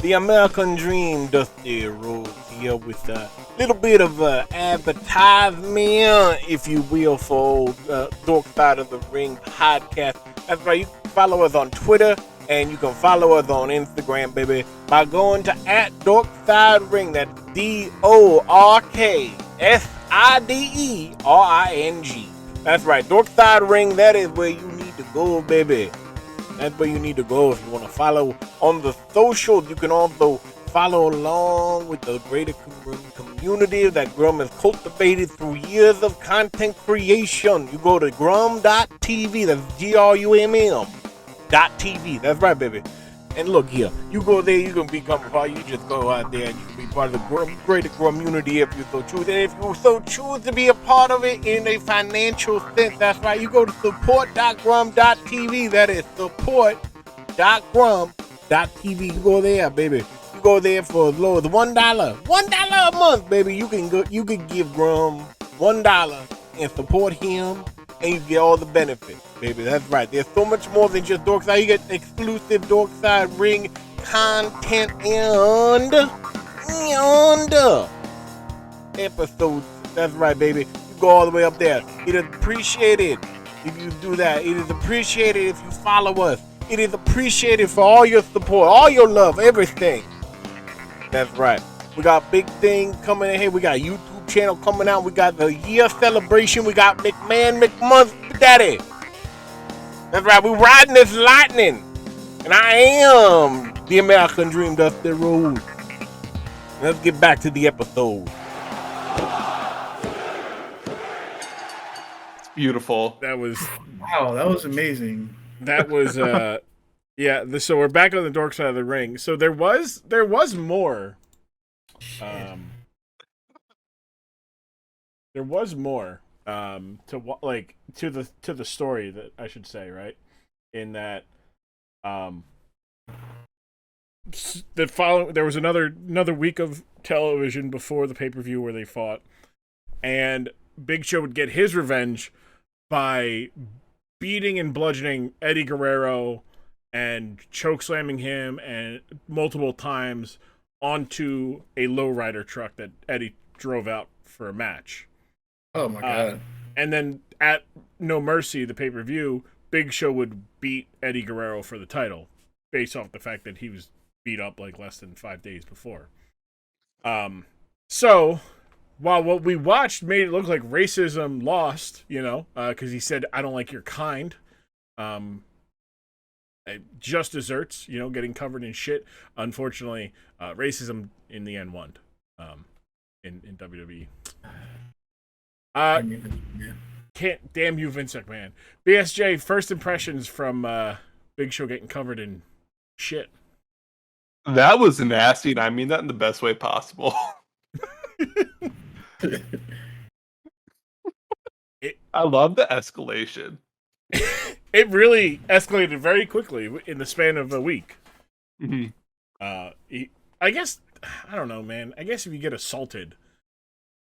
The American Dream, Dusty Rhodes here with a little bit of advertisement, if you will, for Dork Side of the Ring podcast. That's right. You can follow us on Twitter. And you can follow us on Instagram, baby, by going to @DorkSideRing. That's DorkSidering. That's right, DorkSideRing. That is where you need to go, baby. That's where you need to go if you want to follow on the socials. You can also follow along with the greater community that Grum has cultivated through years of content creation. You go to grum.tv. That's GRUMM. .tv. That's right, baby. And look here, you go there, you can become a part. You just go out there and you can be part of the greater community if you so choose. And if you so choose to be a part of it in a financial sense, that's right. You go to support.grum.tv. That is support.grum.tv. You go there, baby. You go there for as low as $1. $1 a month, baby. You can give Grum $1 and support him. And you get all the benefits, baby. That's right. There's so much more than just Dorkside. You get exclusive Dorkside Ring content and episodes. That's right, baby. You go all the way up there. It is appreciated if you do that. It is appreciated if you follow us. It is appreciated for all your support, all your love, everything. That's right. We got big things coming in here. We got YouTube channel coming out. We got the year celebration. We got McMahon Daddy. That's right. We're riding this lightning. And I am the American Dream, Dusty Rhodes. Let's get back to the episode. It's beautiful. That was amazing. That was yeah. So we're back on the Dork Side of the Ring. So there was more. There was more to the story, that I should say, right? In that there was another week of television before the pay-per-view where they fought, and Big Show would get his revenge by beating and bludgeoning Eddie Guerrero and chokeslamming him and multiple times onto a lowrider truck that Eddie drove out for a match. Oh my god. And then at No Mercy, the pay-per-view, Big Show would beat Eddie Guerrero for the title based off the fact that he was beat up like less than 5 days before. So while what we watched made it look like racism lost, because he said, "I don't like your kind," just desserts, getting covered in shit. Unfortunately, racism in the end won in WWE. Can't damn you, Vince McMahon. BSJ, first impressions from Big Show getting covered in shit. That was nasty, and I mean that in the best way possible. I love the escalation. It really escalated very quickly in the span of a week. Mm-hmm. I guess, I don't know, man. I guess if you get assaulted,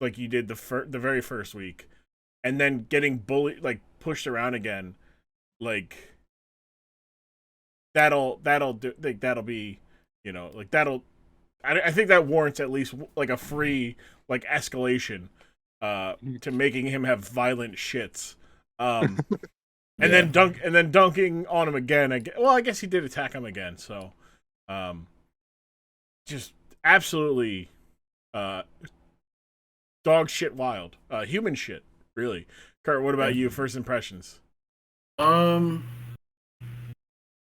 like you did the very first week, and then getting bullied, like pushed around again, like that'll be, you know, like I think that warrants at least like a free like escalation to making him have violent shits. And then dunking on him again. Well, I guess he did attack him again. So, just absolutely, dog shit wild, human shit, really. Kurt, what about you? First impressions? At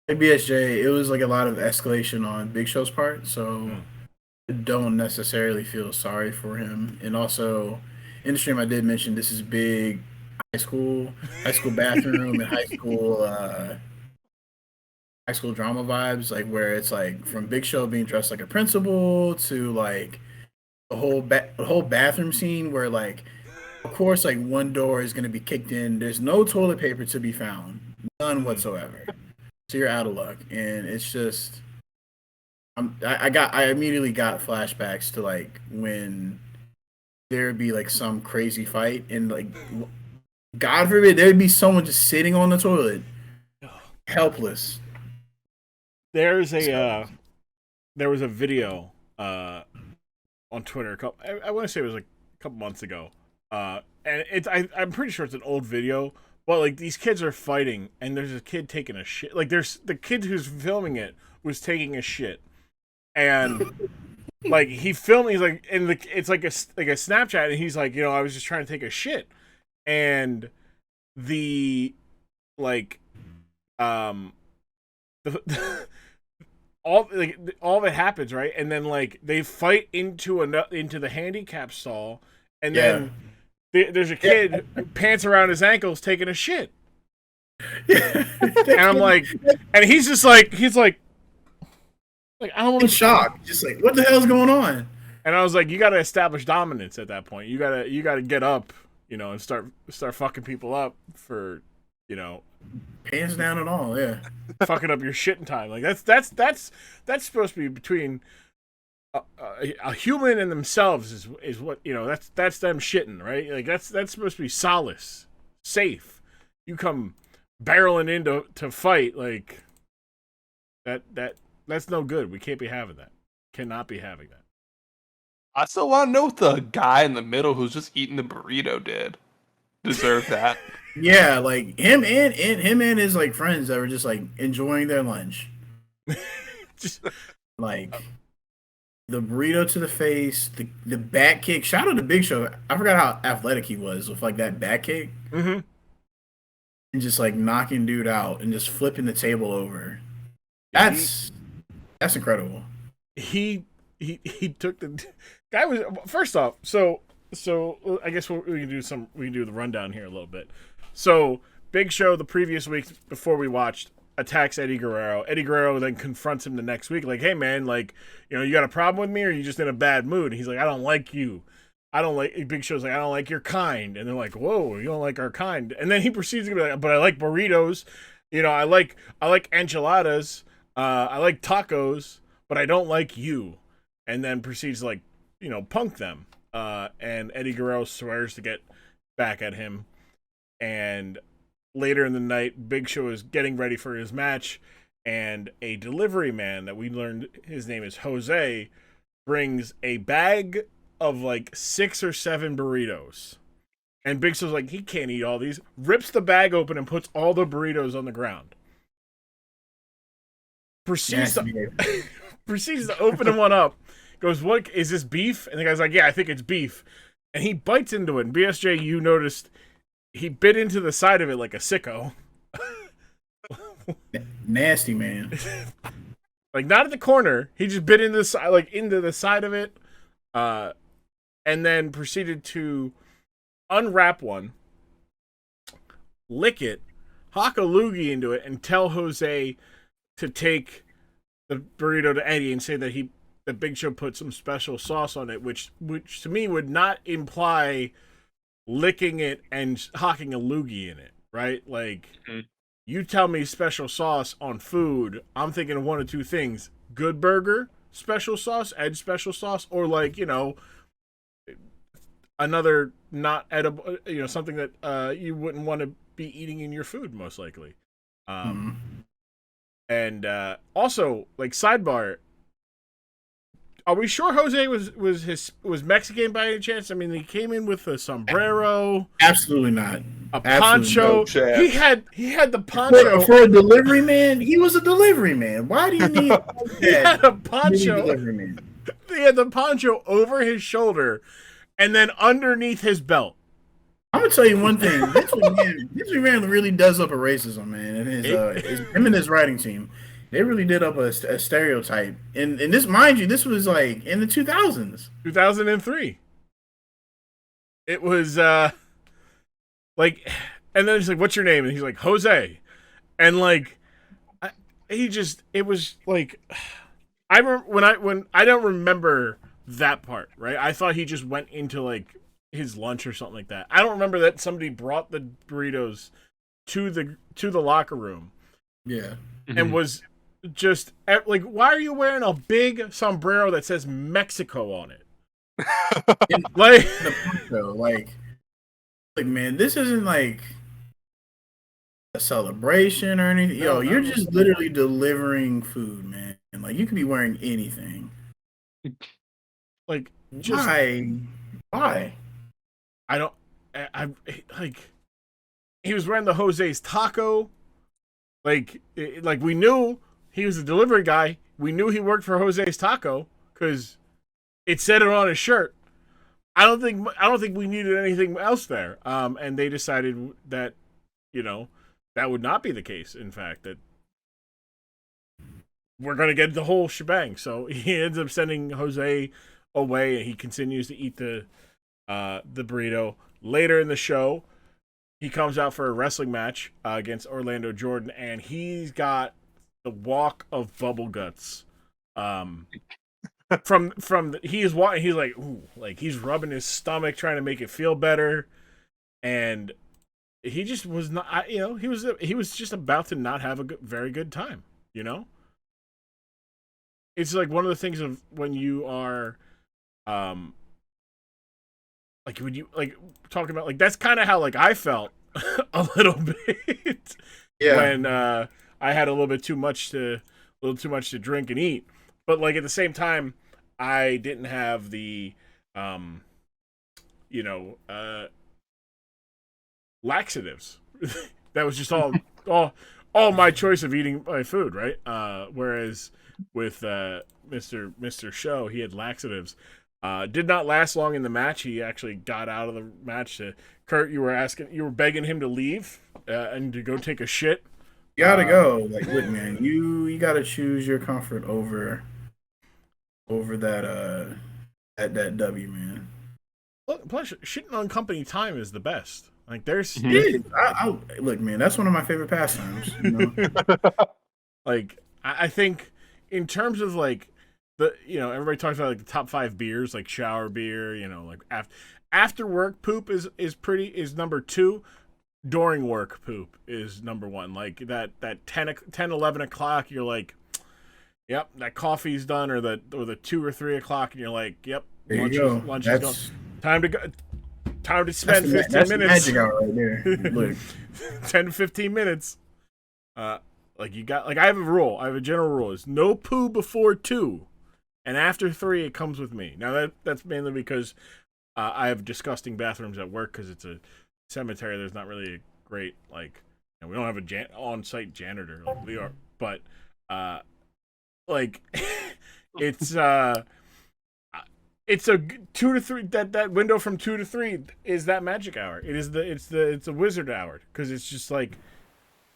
BSJ, it was like a lot of escalation on Big Show's part, so I don't necessarily feel sorry for him. And also, in the stream, I did mention this is big high school bathroom and high school drama vibes, like where it's like from Big Show being dressed like a principal to like the whole bathroom scene where like, of course, like one door is gonna be kicked in. There's no toilet paper to be found, none whatsoever. So you're out of luck, and it's just, I immediately got flashbacks to like when there'd be like some crazy fight and like, God forbid, there'd be someone just sitting on the toilet, helpless. There was a video on Twitter. I want to say it was like a couple months ago, and I'm pretty sure it's an old video. But like these kids are fighting, and there's a kid taking a shit. Like there's the kid who's filming it was taking a shit, and like he filmed. He's like, and it's like a Snapchat, and he's like, you know, I was just trying to take a shit. And the like all of it happens, right? And then like they fight into the handicap stall, and then there's a kid pants around his ankles taking a shit. And I'm like, and he's like I don't want to shock, just like what the hell's going on? And I was like, you got to establish dominance at that point. You got to get up, you know, and start fucking people up for, you know, hands down and all, fucking up your shitting time. Like that's supposed to be between a human and themselves is what, you know, that's them shitting, right? Like that's supposed to be solace, safe. You come barreling into fight like that's no good. We can't be having that. Cannot be having that. I still want to know if the guy in the middle who's just eating the burrito did deserve that. Yeah, like him and his like friends that were just like enjoying their lunch. Just like the burrito to the face, the back kick. Shout out to Big Show. I forgot how athletic he was with like that back kick. Mm-hmm. And just like knocking dude out and just flipping the table over. That's incredible. He took the guy was first off. So I guess we can do the rundown here a little bit. So Big Show the previous week before we watched attacks Eddie Guerrero. Eddie Guerrero then confronts him the next week, like, hey man, like, you know, you got a problem with me or are you just in a bad mood? And he's like, I don't like you. Big Show's like, I don't like your kind. And they're like, whoa, you don't like our kind. And then he proceeds to be like, but I like burritos. You know, I like enchiladas. I like tacos, but I don't like you. And then proceeds to, like, you know, punk them. And Eddie Guerrero swears to get back at him. And later in the night, Big Show is getting ready for his match, and a delivery man that we learned his name is Jose brings a bag of like 6 or 7 burritos. And Big Show's like, he can't eat all these. Rips the bag open and puts all the burritos on the ground. Proceeds to open one up. Goes, what is this, beef? And the guy's like, yeah, I think it's beef. And he bites into it. And BSJ, you noticed he bit into the side of it like a sicko. Nasty, man. Like, not at the corner. He just bit into the side, like into the side of it, and then proceeded to unwrap one lick it, hock a loogie into it, and tell Jose to take the burrito to Eddie and say that Big Show put some special sauce on it, which to me would not imply licking it and hocking a loogie in it, right? Like, you tell me special sauce on food, I'm thinking of one of two things: Good Burger special sauce, Edge special sauce, or like, you know, another not edible, you know, something that you wouldn't want to be eating in your food, most likely. And also, like, sidebar, are we sure Jose was Mexican by any chance? I mean, he came in with a sombrero. Absolutely not. A poncho. No, he had the poncho for a delivery man. He was a delivery man. Why do you need? He had a poncho. Delivery man. He had the poncho over his shoulder, and then underneath his belt. I'm gonna tell you one thing. This man really does up a racism, man, and him and his writing team. They really did up a stereotype. And this, mind you, this was like in the 2000s. 2003. It was like, and then he's like, "What's your name?" And he's like, "Jose." And like, it was like, I remember when I don't remember that part, right? I thought he just went into like his lunch or something like that. I don't remember that somebody brought the burritos to the locker room. Yeah. And was just like, why are you wearing a big sombrero that says Mexico on it? like man, this isn't like a celebration or anything. Yo, you're just literally delivering food, man. And like, you could be wearing anything. Like, just why? I like, he was wearing the Jose's taco. Like we knew he was a delivery guy. We knew he worked for Jose's Taco because it said it on his shirt. I don't think we needed anything else there. And they decided that, you know, that would not be the case. In fact, that we're going to get the whole shebang. So he ends up sending Jose away, and he continues to eat the burrito. Later in the show, he comes out for a wrestling match against Orlando Jordan, and he's got the walk of bubble guts. He's walking, he's like, ooh, like he's rubbing his stomach trying to make it feel better, and he just was not. You know, he was just about to not have a very good time. You know, it's like one of the things of when you are, like when you like talking about, like, that's kind of how like I felt a little bit when I had a little too much to drink and eat, but like at the same time I didn't have the laxatives. That was just all my choice of eating my food, right? Whereas with Mr. Show, he had laxatives. Did not last long in the match. He actually got out of the match. Kurt, you were begging him to leave and to go take a shit. You gotta go. Like, look, man, you gotta choose your comfort over that W, man. Plus, shitting on company time is the best. Like, there's look, man, that's one of my favorite pastimes. You know? Like, I think in terms of like everybody talks about like the top 5 beers, like shower beer, you know, like after work poop is number 2. During work poop is number 1. Like that 10, 11 o'clock, you're like, yep, that coffee's done, or the 2 or 3 o'clock, and you're like, yep, lunch is gone. Time to go. Time to spend 15 minutes. That's the magic hour right there. Look. 10 to 15 minutes. Like you got, like, I have a rule. I have a general rule: is no poo before 2, and after 3 it comes with me. Now that's mainly because I have disgusting bathrooms at work because it's a cemetery. There's not really a great, like, you know, we don't have a on-site janitor like we are, but like it's a 2 to 3, that window from 2 to 3 is that magic hour. It's a wizard hour, because it's just like,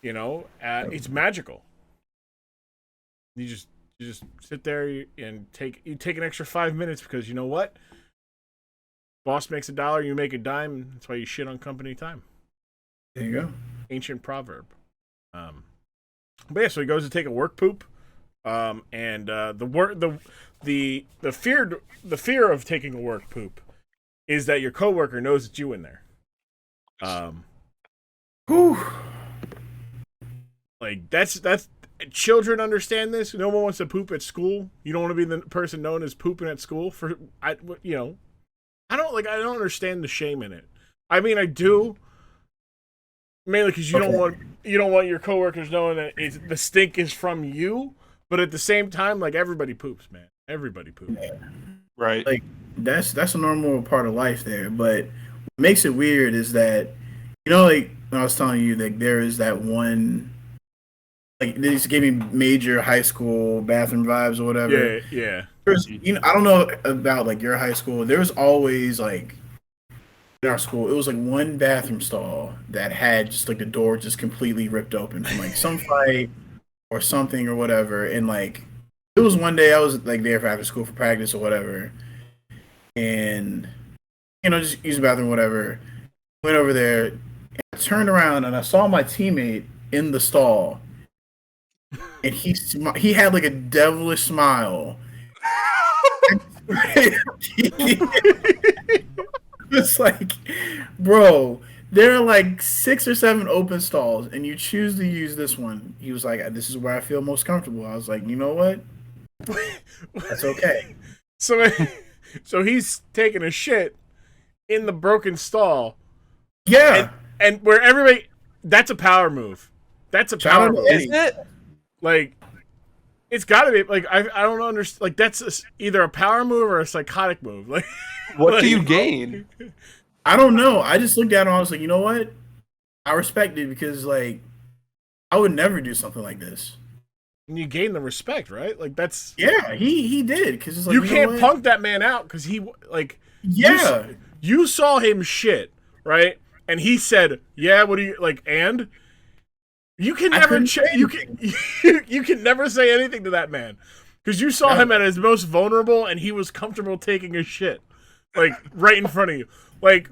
you know, it's magical. You just sit there and take an extra 5 minutes, because you know what? Boss makes $1, you make a dime. That's why you shit on company time. There you go. ancient proverb. But yeah, so he goes to take a work poop, and the fear of taking a work poop is that your coworker knows it's you in there. Whew. Like that's children understand this. No one wants to poop at school. You don't want to be the person known as pooping at school. I don't understand the shame in it. I mean, I do. Mainly because you don't want your coworkers knowing that the stink is from you. But at the same time, like, everybody poops, man. Everybody poops. Yeah. Right. Like that's a normal part of life there. But what makes it weird is that, like when I was telling you, like there is that one, like they just gave me major high school bathroom vibes or whatever. Yeah. There's, I don't know about like your high school. There was always like in our school, it was like one bathroom stall that had just like the door just completely ripped open from like some fight or something or whatever. And like it was one day I was like there for after school for practice or whatever, and just use the bathroom or whatever. Went over there, and I turned around and I saw my teammate in the stall, and he had like a devilish smile. It's like, bro, there are like 6 or 7 open stalls, and you choose to use this one. He was like, "This is where I feel most comfortable." I was like, "You know what? That's okay." So he's taking a shit in the broken stall. Yeah, and where everybody, that's a power move. That's a power move. Is it? Like, it's got to be. Like, I don't understand. Like, that's either a power move or a psychotic move. Like, What do you gain? I don't know. I just looked at him. I was like, you know what? I respect it because like I would never do something like this. And you gain the respect, right? Like that's he did because it's like you can't punk that man out because he like you saw him shit, right? And he said, "Yeah, what do you like?" And you can never you can never say anything to that man because you saw him at his most vulnerable and he was comfortable taking a shit. Like right in front of you. Like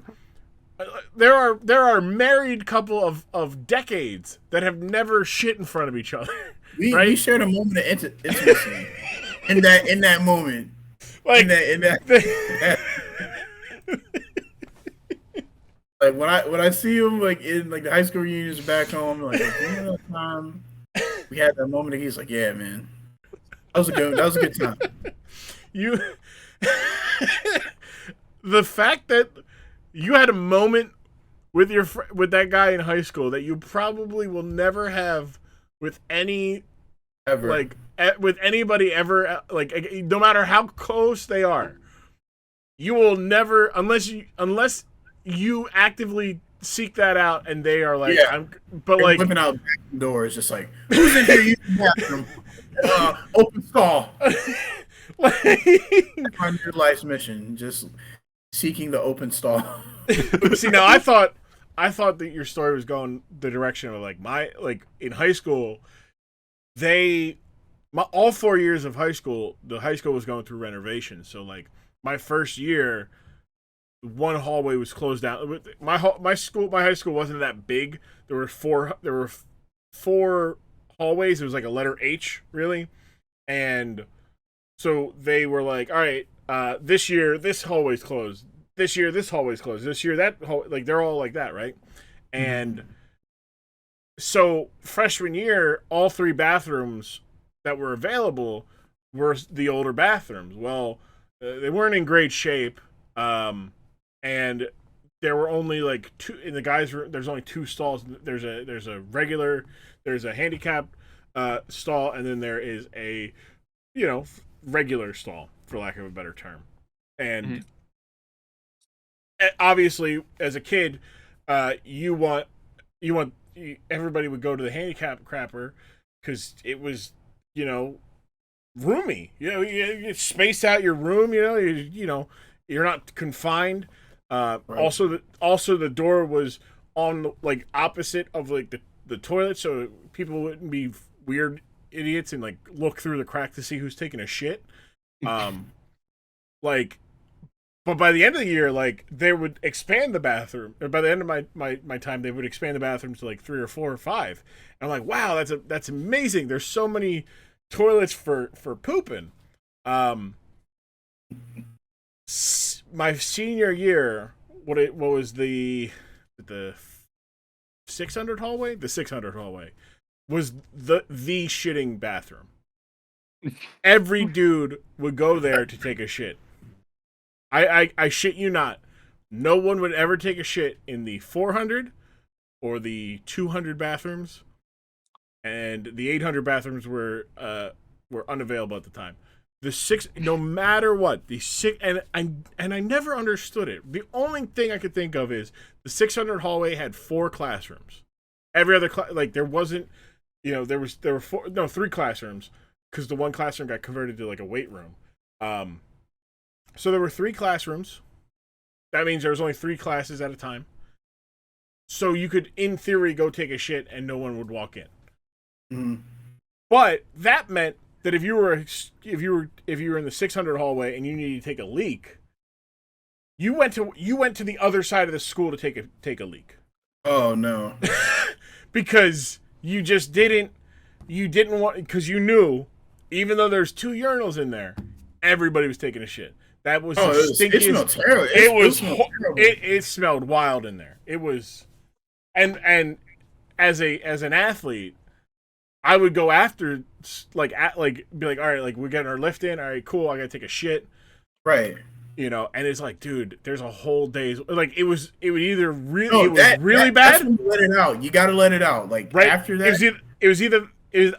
there are married couple of decades that have never shit in front of each other. We shared a moment of intimacy in that moment. Like in that like when I see him like in like the high school reunions back home, like that time we had that moment. He's like, "Yeah, man, that was a good time." You. The fact that you had a moment with with that guy in high school that you probably will never have with any ever like with anybody ever, like no matter how close they are, you will never unless you actively seek that out and they are like they're like whipping out back doors just like, who's in here using the bathroom? Open stall. My new life's mission, just seeking the open stall. See, now I thought that your story was going the direction of like in high school, all 4 years of high school, the high school was going through renovations. So like my first year, one hallway was closed down. My high school wasn't that big. There were four hallways. It was like a letter H really, and so they were like, all right. This year, this hallway's closed. This year, this hallway's closed. This year, that like they're all like that, right? And so freshman year, all 3 bathrooms that were available were the older bathrooms. Well, they weren't in great shape, and there were only like 2 in the guys' room. There's only 2 stalls. There's a regular, there's a handicapped stall, and then there is a regular stall, for lack of a better term. And obviously as a kid, you want everybody would go to the handicap crapper because it was roomy. You space out your room. You're not confined. Right. Also the door was on like opposite of like the toilet, so people wouldn't be weird idiots and like look through the crack to see who's taking a shit. Like But by the end of the year, like they would expand the bathroom. Or by the end of my time, they would expand the bathrooms to like 3 or 4 or 5. And I'm like, wow, that's amazing. There's so many toilets for pooping. My senior year, what was the 600 hallway? The 600 hallway was the shitting bathroom. Every dude would go there to take a shit. I shit you not. No one would ever take a shit in the 400 or the 200 bathrooms, and the 800 bathrooms were unavailable at the time. The 6, no matter what, the 6, and I never understood it. The only thing I could think of is the 600 hallway had 4 classrooms. Every other there wasn't, there were 3 classrooms because the one classroom got converted to like a weight room. So there were 3 classrooms. That means there was only 3 classes at a time. So you could, in theory, go take a shit and no one would walk in. Mm-hmm. But that meant that if you were in the 600 hallway and you needed to take a leak, you went to the other side of the school to take a leak. Oh no. Because you just didn't want, because you knew, even though there's 2 urinals in there, everybody was taking a shit. That was the stinkiest. It smelled terrible. It smelled wild in there. It was, and as an athlete, I would go after be like, all right, like we're getting our lift in. All right, cool. I gotta take a shit. Right. And it's like, dude, there's a whole day's like it would either really bad. That's when you let it out. You gotta let it out. Like right after that, it was either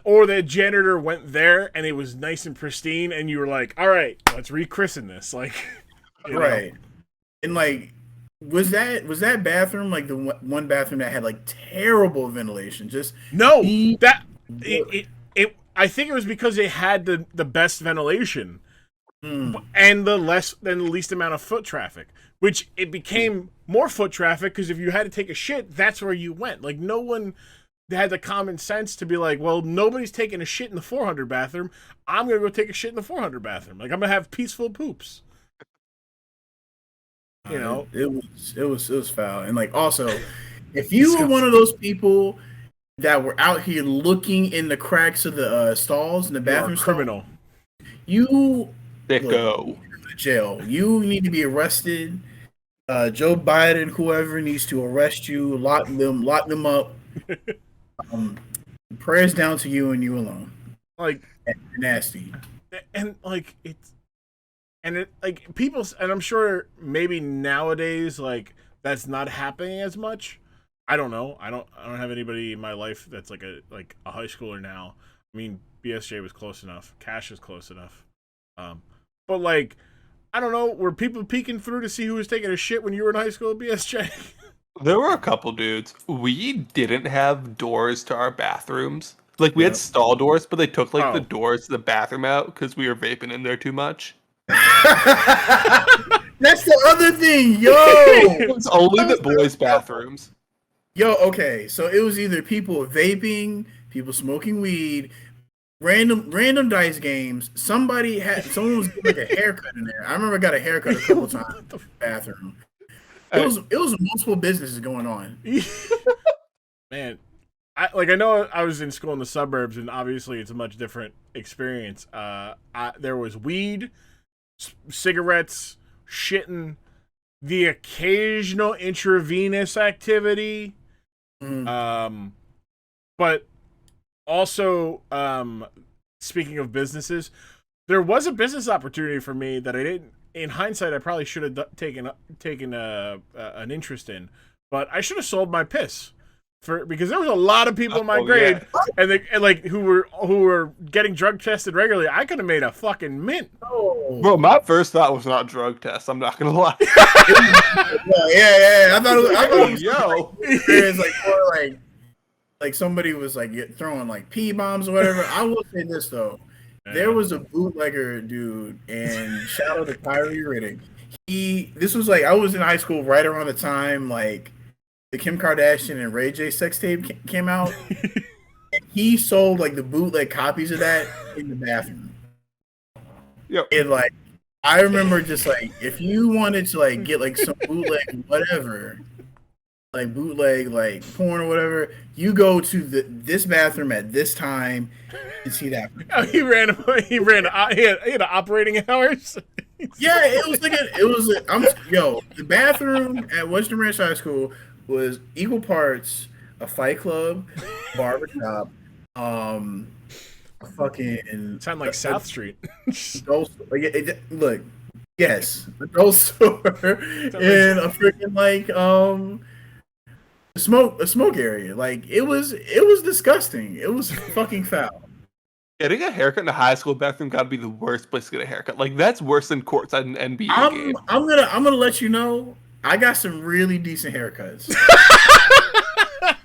or the janitor went there and it was nice and pristine, and you were like, all right, let's rechristen this. Like, right. And like, was that bathroom like the one bathroom that had like terrible ventilation? Just no, I think it was because they had the best ventilation. And the least amount of foot traffic, which it became more foot traffic because if you had to take a shit, that's where you went. Like no one had the common sense to be like, well, nobody's taking a shit in the 400 bathroom. I'm gonna go take a shit in the 400 bathroom. Like I'm gonna have peaceful poops. It was foul. And like also, if you were one of those people that were out here looking in the cracks of the stalls in the bathroom, criminal. You. Go jail. You need to be arrested. Joe Biden, whoever needs to arrest you, lock them up. Prayers down to you and you alone. Like nasty. And like people, and I'm sure maybe nowadays like that's not happening as much. I don't know. I don't have anybody in my life that's like a high schooler now. I mean, BSJ was close enough. Cash is close enough. But like, I don't know, were people peeking through to see who was taking a shit when you were in high school at BSJ? There were a couple dudes. We didn't have doors to our bathrooms. Like we had stall doors, but they took like the doors to the bathroom out because we were vaping in there too much. That's the other thing, yo. It was only the boys' bathrooms. Yo, okay, so it was either people vaping, people smoking weed. Random dice games. Someone was getting like a haircut in there. I remember I got a haircut a couple times in the bathroom. It was multiple businesses going on. Man, I know I was in school in the suburbs, and obviously it's a much different experience. There was weed, cigarettes, shitting, the occasional intravenous activity, but also, speaking of businesses, there was a business opportunity for me that I didn't. In hindsight, I probably should have taken an interest but I should have sold my piss because there was a lot of people in my grade and who were getting drug tested regularly. I could have made a fucking mint. Oh. Bro, my first thought was not drug test. I'm not gonna lie. Yeah. I thought it was it's like somebody was like throwing like pee bombs or whatever. I will say this though, there was a bootlegger dude, and shout out to Kyrie Riddick. This was like I was in high school right around the time like the Kim Kardashian and Ray J sex tape came out. He sold like the bootleg copies of that in the bathroom. Yep. And like I remember just like if you wanted to like get like some bootleg whatever, like bootleg like porn or whatever, you go to this bathroom at this time and see that. Oh, he had operating hours. Yeah, it was like the bathroom at Western Ranch High School was equal parts a fight club, barbershop, fucking Sound like South Street. Look, yes, a doll store and a freaking like a smoke area. Like it was disgusting. It was fucking foul. Getting a haircut in a high school bathroom gotta be the worst place to get a haircut. Like that's worse than courtside in an NBA game. I'm gonna let you know. I got some really decent haircuts.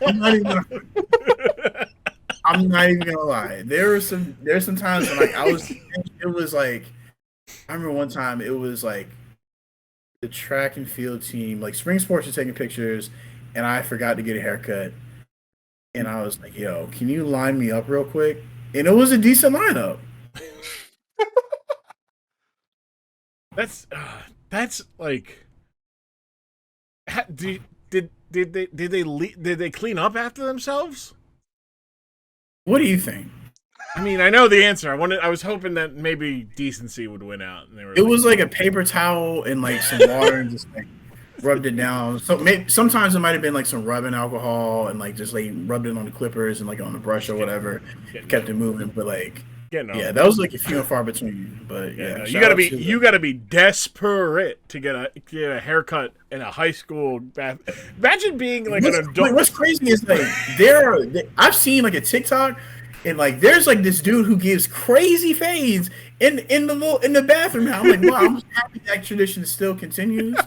I'm not even gonna lie. There's some times when like it was like I remember one time it was like the track and field team, like spring sports are taking pictures, and I forgot to get a haircut. And I was like, yo, can you line me up real quick? And it was a decent lineup. That's like, did they clean up after themselves? What do you think? I mean, I know the answer. I was hoping that maybe decency would win out. And it was like a paper towel and like some water and just like rubbed it down. So sometimes it might have been like some rubbing alcohol and like just like rubbed it on the clippers and like on the brush or whatever, kept it moving. But like, yeah, that was like a few and far between. But yeah, no, you gotta be desperate to get a haircut in a high school bath. Imagine being like an adult. What's crazy is like I've seen like a TikTok. And like, there's like this dude who gives crazy fades in the bathroom. I'm like, wow, I'm happy that tradition still continues.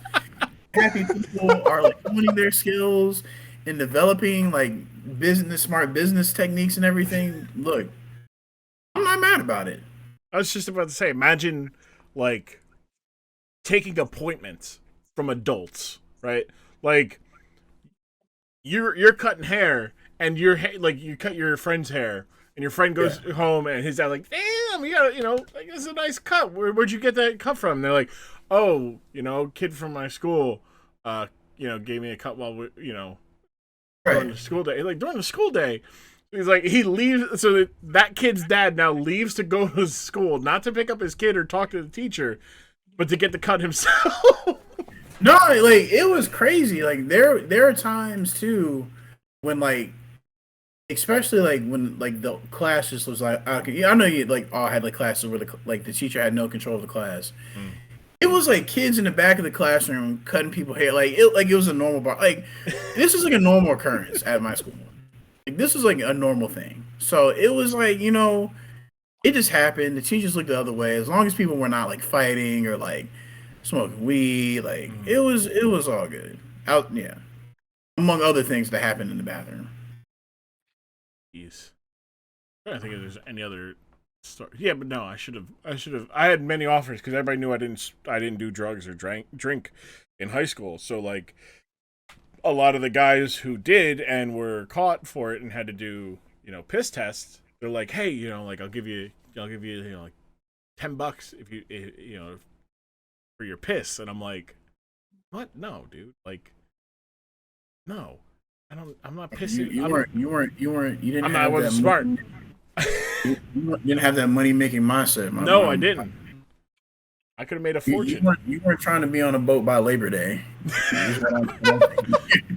Happy people are like honing their skills and developing like smart business techniques and everything. Look, I'm not mad about it. I was just about to say, imagine like taking appointments from adults, right? Like you're cutting hair and you cut your friend's hair. And your friend goes home, and his dad like, damn, you got like this is a nice cut. Where'd you get that cut from? And they're like, oh, kid from my school, gave me a cut while during the school day. Like during the school day, he's like he leaves, so that kid's dad now leaves to go to school, not to pick up his kid or talk to the teacher, but to get the cut himself. No, like it was crazy. Like there are times too when like. Especially like when like the class just was like I know you like all had like classes where the teacher had no control of the class. It was like kids in the back of the classroom cutting people hair like it was a normal like this is like a normal occurrence at my school. Like this was like a normal thing. So it was like it just happened. The teachers looked the other way. As long as people were not like fighting or like smoking weed, like it was all good. Among other things that happened in the bathroom. I don't think there's any other story. Yeah, but no, I should have. I had many offers because everybody knew I didn't do drugs or drink in high school. So like, a lot of the guys who did and were caught for it and had to do piss tests. They're like, hey, like I'll give you like $10 if you for your piss. And I'm like, what? No, dude. Like, no. I'm not pissing. You didn't. I wasn't smart. You didn't have that money making mindset. No, I didn't. I could have made a fortune. You weren't trying to be on a boat by Labor Day.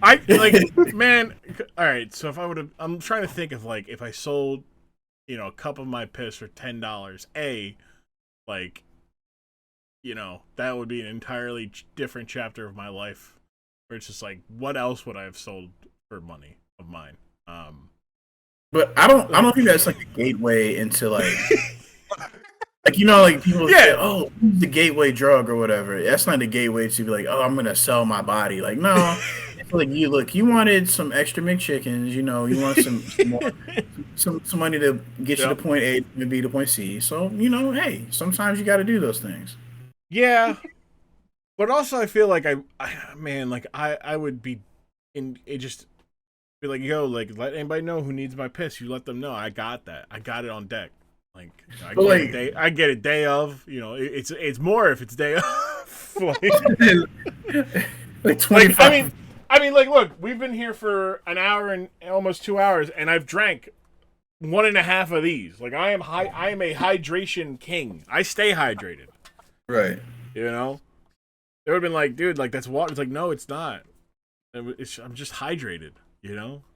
I like, man. All right, so if I would have, I'm trying to think of like if I sold, a cup of my piss for $10. Like, that would be an entirely different chapter of my life. Where it's just like, what else would I have sold for money of mine? But I don't think that's like a gateway into like like people say, oh, the gateway drug or whatever. That's not the gateway to be like, oh, I'm gonna sell my body. Like, no. Like you wanted some extra McChickens, you want some more, some money to get you to point A to B to point C. So hey, sometimes you got to do those things. Yeah, but also I feel like I would be in it. Just be like, yo, like let anybody know who needs my piss. You let them know. I got that. I got it on deck. Like I get a day of. It's more if it's day of. Like 25. I mean, like, look, we've been here for an hour and almost 2 hours, and I've drank 1.5 of these. Like, I am a hydration king. I stay hydrated. Right. They would have been like, dude, like, that's water. It's like, no, it's not. I'm just hydrated.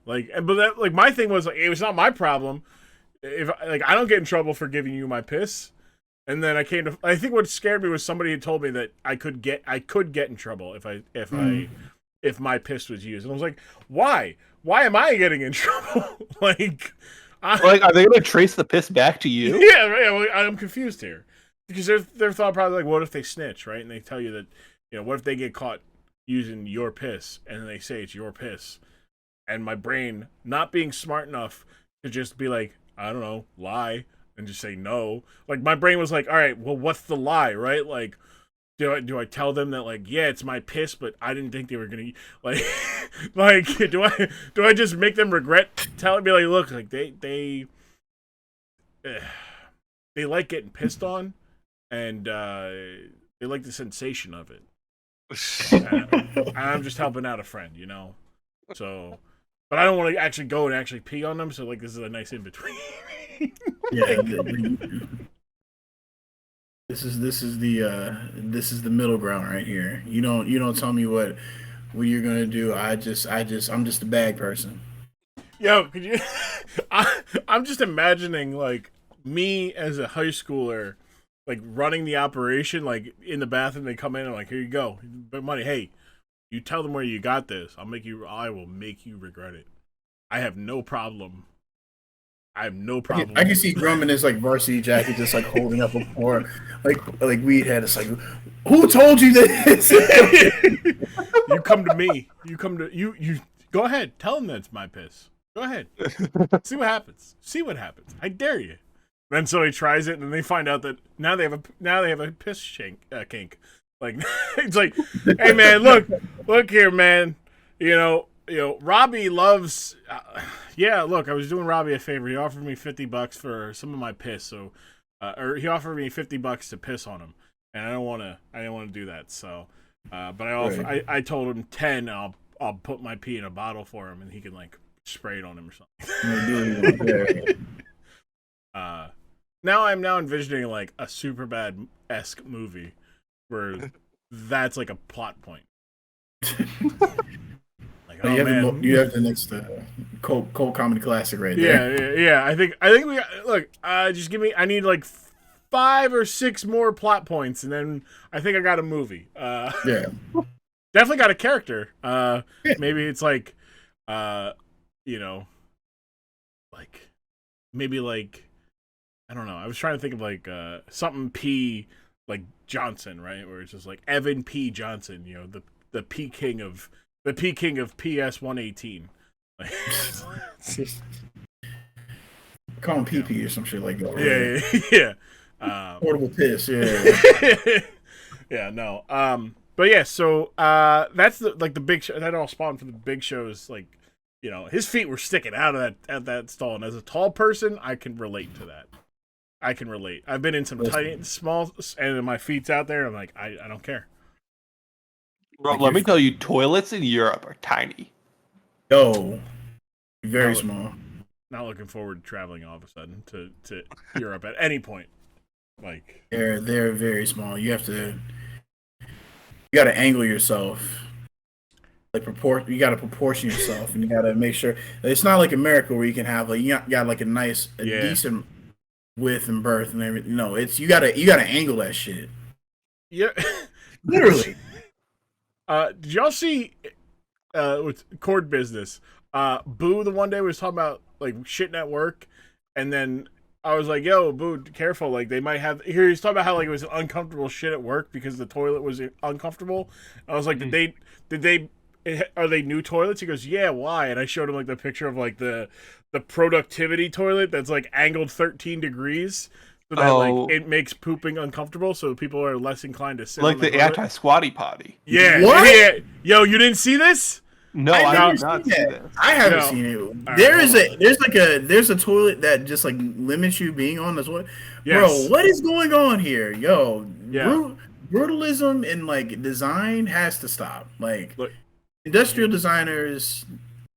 But my thing was, like, it was not my problem. I don't get in trouble for giving you my piss. And then I think what scared me was somebody had told me that I could get in trouble if my piss was used. And I was like, why? Why am I getting in trouble? Are they going to trace the piss back to you? Yeah, right. Well, I'm confused here. Because their thought probably like, what if they snitch, right? And they tell you that, what if they get caught using your piss and then they say it's your piss? And my brain not being smart enough to just be like, I don't know, lie and just say no. Like, my brain was like, all right, well, what's the lie, right? Like, do I tell them that, like, yeah, it's my piss, but I didn't think they were gonna like do I just make them regret telling me, like, look, like they like getting pissed on, and they like the sensation of it. I'm just helping out a friend, So, but I don't want to actually go and actually pee on them. So, like, this is a nice in between. Yeah. This is the middle ground right here. You don't tell me what you're gonna do. I'm just a bag person. Yo, could you? I'm just imagining, like, me as a high schooler, like, running the operation, like, in the bathroom. They come in and like, here you go, money. Hey, you tell them where you got this. I will make you regret it. I have no problem. I can see Grum in his, like, varsity jacket, just, like, holding up a pour, like weed head. It's like, who told you this? You come to me. You go ahead. Tell them that it's my piss. Go ahead. See what happens. I dare you. Then so he tries it, and then they find out that now they have a piss kink. Like, it's like, hey man, look here, man. Robbie loves. Yeah, look, I was doing Robbie a favor. He offered me $50 for some of my piss, so, or he offered me $50 to piss on him, and I didn't want to do that. So, but I told him 10. I'll put my pee in a bottle for him, and he can, like, spray it on him or something. Now I'm envisioning, like, a Superbad-esque movie where that's like a plot point. Like, you have the next cult comedy classic right there. Yeah. I think we look. Just give me. I need like 5 or 6 more plot points, and then I think I got a movie. Yeah, definitely got a character. Yeah. Maybe it's like, like maybe like, I don't know. I was trying to think of like something P, like Johnson, right? Where it's just like Evan P. Johnson, the P King of PS 118. Call him PP or some shit like that. Yeah. Portable piss. Yeah. Yeah. No. But yeah. So that's the big show. That all spawned for the big shows. Like, his feet were sticking out of that stall, and as a tall person, I can relate to that. I can relate. I've been in some tight, small, and my feet's out there. I'm like, I don't care. Bro, let me tell you, toilets in Europe are tiny. Yo, very small. Not looking forward to traveling all of a sudden to Europe at any point. Like, they're very small. You got to angle yourself. Like, you got to proportion yourself, and you got to make sure it's not like America where you can have like you got like a decent width and birth and everything. No, it's you gotta angle that shit. Yeah, literally. Did y'all see with cord business? Boo the one day was talking about like shitting at work, and then I was like, "Yo, Boo, careful! Like they might have." Here he's talking about how like it was uncomfortable shit at work because the toilet was uncomfortable. I was like, "Did they? Are they new toilets?" He goes, "Yeah, why?" And I showed him like the picture of like the productivity toilet that's like angled 13 degrees. So that like it makes pooping uncomfortable, so people are less inclined to sit. Like the anti-squatty potty. Yeah. What? Yeah. Yo, you didn't see this? No, I've I never did not seen see that. this. I haven't No. seen it. right, There's a toilet that just like limits you being on the toilet. Yes. Bro, what is going on here? Yo, Yeah. brutalism in like design has to stop. Like Look. industrial designers,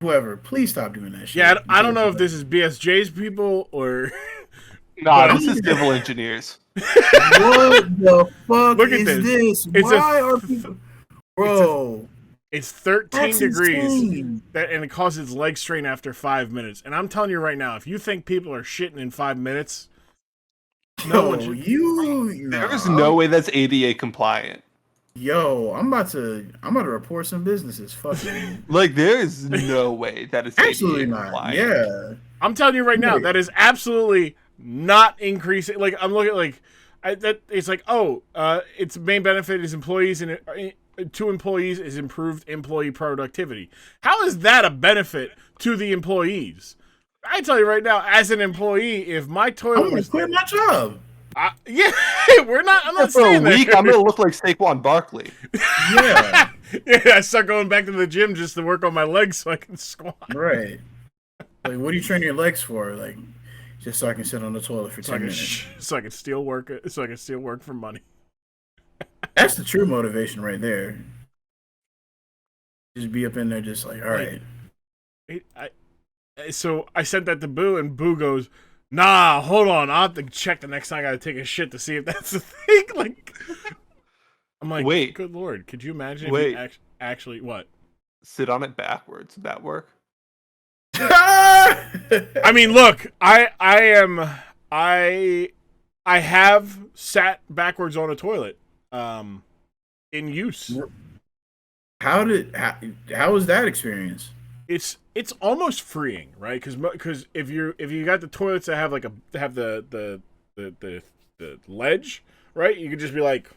whoever, please stop doing that shit. Yeah, I don't know if this is BSJ's people or. Nah, But- this is civil engineers. What the fuck Look at is this. this? It's Why are people, bro? It's 13 That's degrees, insane. and it causes leg strain after 5 minutes. And I'm telling you right now, if you think people are shitting in 5 minutes, no one should. There's no way that's ADA compliant. Yo, I'm about to report some businesses. Fucking Like, there is no way that is absolutely ADA not. compliant. Yeah. I'm telling you right now, that is absolutely not increasing. Like I'm looking like it's like its main benefit is employees and to employees is improved employee productivity. How is that a benefit to the employees? I tell you right now, as an employee, if my I'm toilet gonna was quit my job. yeah, I'm not For a saying week, that. I'm gonna look like Saquon Barkley. Yeah. Yeah, I start going back to the gym just to work on my legs so I can squat. Right. Like, what are you training your legs for? Like, just so I can sit on the toilet for 10 minutes. So I can steal work. So I can steal work for money. That's the true motivation right there. Just be up in there, just like, all right. So I sent that to Boo, and Boo goes, "Nah, hold on. I'll have to check the next time I gotta take a shit to see if that's the thing." Like, I'm like, Wait. good lord, could you imagine? Wait. If you actually what? Sit on it backwards. Would that work? I mean, look, I have sat backwards on a toilet, in use. How was that experience? It's almost freeing, right? Because if you got the toilets that have like the ledge, right? You could just be like,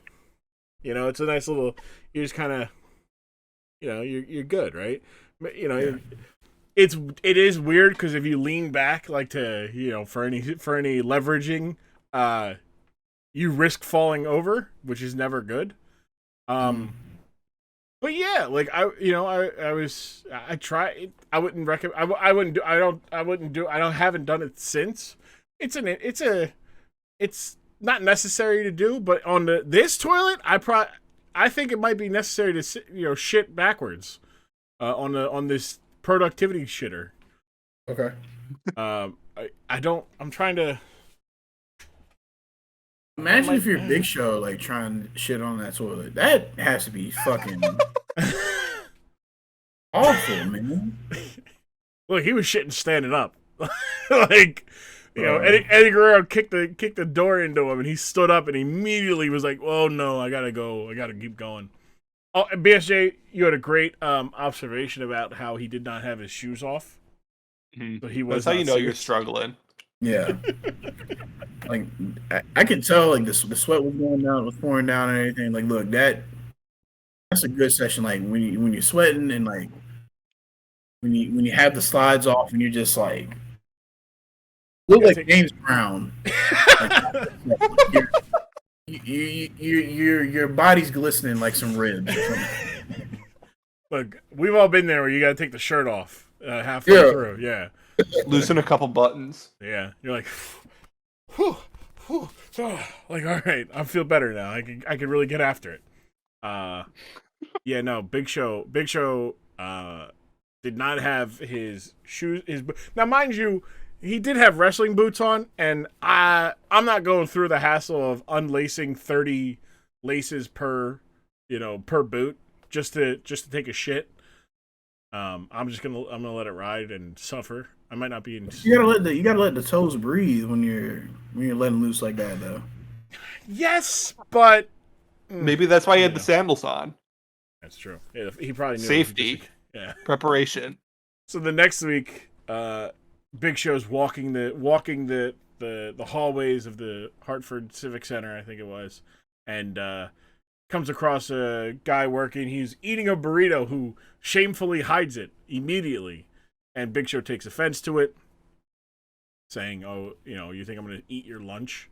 it's a nice little. You just kind of, you're good, right? Yeah. It is weird because if you lean back like to for any leveraging, you risk falling over, which is never good. But yeah, like I try. I wouldn't recommend. I wouldn't do. I haven't done it since. It's not necessary to do. But on this toilet, I think it might be necessary to sit, shit backwards, on this productivity shitter. Okay. I'm trying to. Imagine if you're Big Show, like, trying to shit on that toilet. That has to be fucking awful, man. Look, he was shitting standing up. Like, Eddie Guerrero kicked the door into him, and he stood up and immediately was like, "Oh no, I gotta go. I gotta keep going." Oh, and BSJ, you had a great observation about how he did not have his shoes off. Mm-hmm. So he was. That's how you know you're serious. struggling. Yeah. Like, I could tell, like, the sweat was going down, was pouring down and everything. Like, look, that's a good session. Like, when you're sweating and, like, when you have the slides off and you're just, like, look like James Brown. Like, your body's glistening like some ribs or something. Look, we've all been there where you got to take the shirt off halfway through. Yeah. Loosen a couple buttons. Yeah. You're like, whew, like, all right, I feel better now. I can really get after it. Yeah, no, Big Show did not have his shoes. Now, mind you, he did have wrestling boots on, and I'm not going through the hassle of unlacing 30 laces per boot just to take a shit. I'm gonna let it ride and suffer. I might not be in. You gotta let the toes breathe when you're letting loose like that, though. Yes, but Maybe that's why he had the sandals on. That's true. Yeah, he probably knew Safety. Yeah. Preparation. So the next week, Big Show's walking the hallways of the Hartford Civic Center, I think it was, and comes across a guy working. He's eating a burrito who shamefully hides it immediately, and Big Show takes offense to it, saying, "Oh, you think I'm going to eat your lunch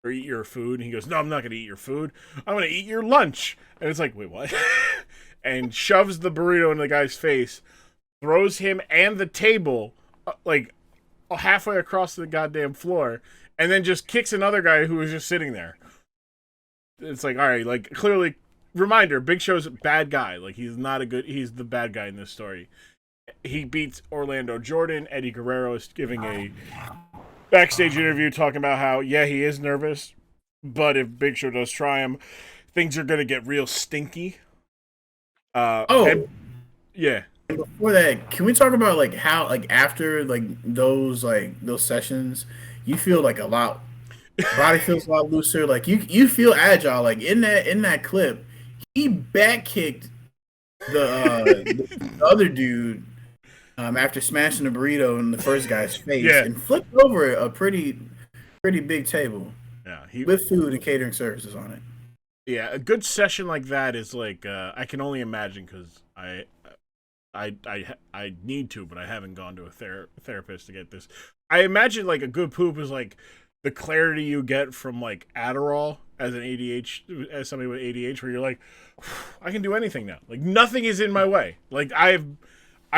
or eat your food?" And he goes, "No, I'm not going to eat your food. I'm going to eat your lunch." And it's like, wait, what? and shoves the burrito in the guy's face, throws him and the table like halfway across the goddamn floor, and then just kicks another guy who was just sitting there. It's like, all right, like clearly, reminder: Big Show's a bad guy. Like he's the bad guy in this story. He beats Orlando Jordan. Eddie Guerrero is giving a backstage interview talking about how, yeah, he is nervous, but if Big Show does try him, things are gonna get real stinky. Yeah. Before that, can we talk about like how like after like those sessions, you feel like a lot, body feels a lot looser. Like you feel agile. Like in that clip, he back kicked the other dude after smashing the burrito in the first guy's face and flipped over a pretty big table. Yeah, with food and catering services on it. Yeah, a good session like that is like I can only imagine because I need to, but I haven't gone to a therapist to get this. I imagine like a good poop is like the clarity you get from like Adderall as somebody with ADHD, where you're like, I can do anything now. Like nothing is in my way. Like I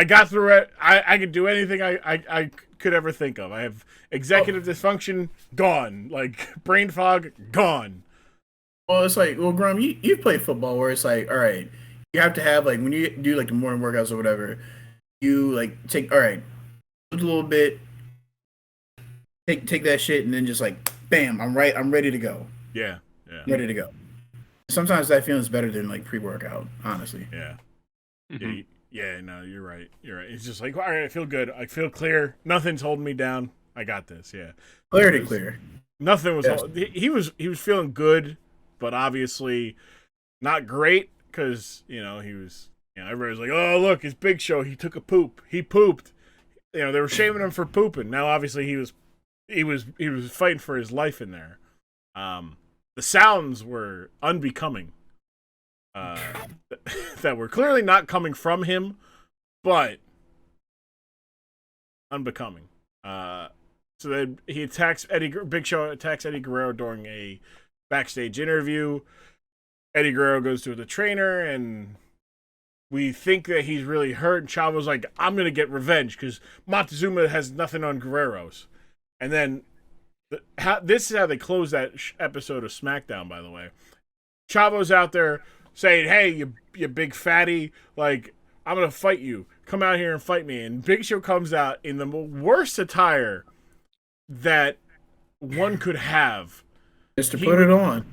got through it. I can do anything I could ever think of. I have executive dysfunction gone. Like brain fog gone. Well, it's like, well, Grum, you play football where it's like, all right, you have to have like when you do like the morning workouts or whatever, you like take a little bit, take that shit, and then just like, bam, I'm ready to go. Yeah. Ready to go. Sometimes that feeling is better than like pre-workout, honestly. Yeah. Mm-hmm. Yeah, no, you're right. It's just like, all right, I feel good. I feel clear. Nothing's holding me down. I got this. Yeah. Clear. Nothing was. Yes. He was feeling good, but obviously not great because he was. Everybody was like, oh look, it's Big Show. He took a poop. He pooped. They were shaming him for pooping. Now obviously he was fighting for his life in there. The sounds were unbecoming. That were clearly not coming from him, but unbecoming. So then he attacks Big Show attacks Eddie Guerrero during a backstage interview. Eddie Guerrero goes to the trainer, and we think that he's really hurt. And Chavo's like, I'm going to get revenge because Montezuma has nothing on Guerrero's. And then this is how they close that episode of Smackdown, by the way. Chavo's out there saying, hey, you big fatty, like, I'm going to fight you. Come out here and fight me. And Big Show comes out in the worst attire that one could have. Just to put it on.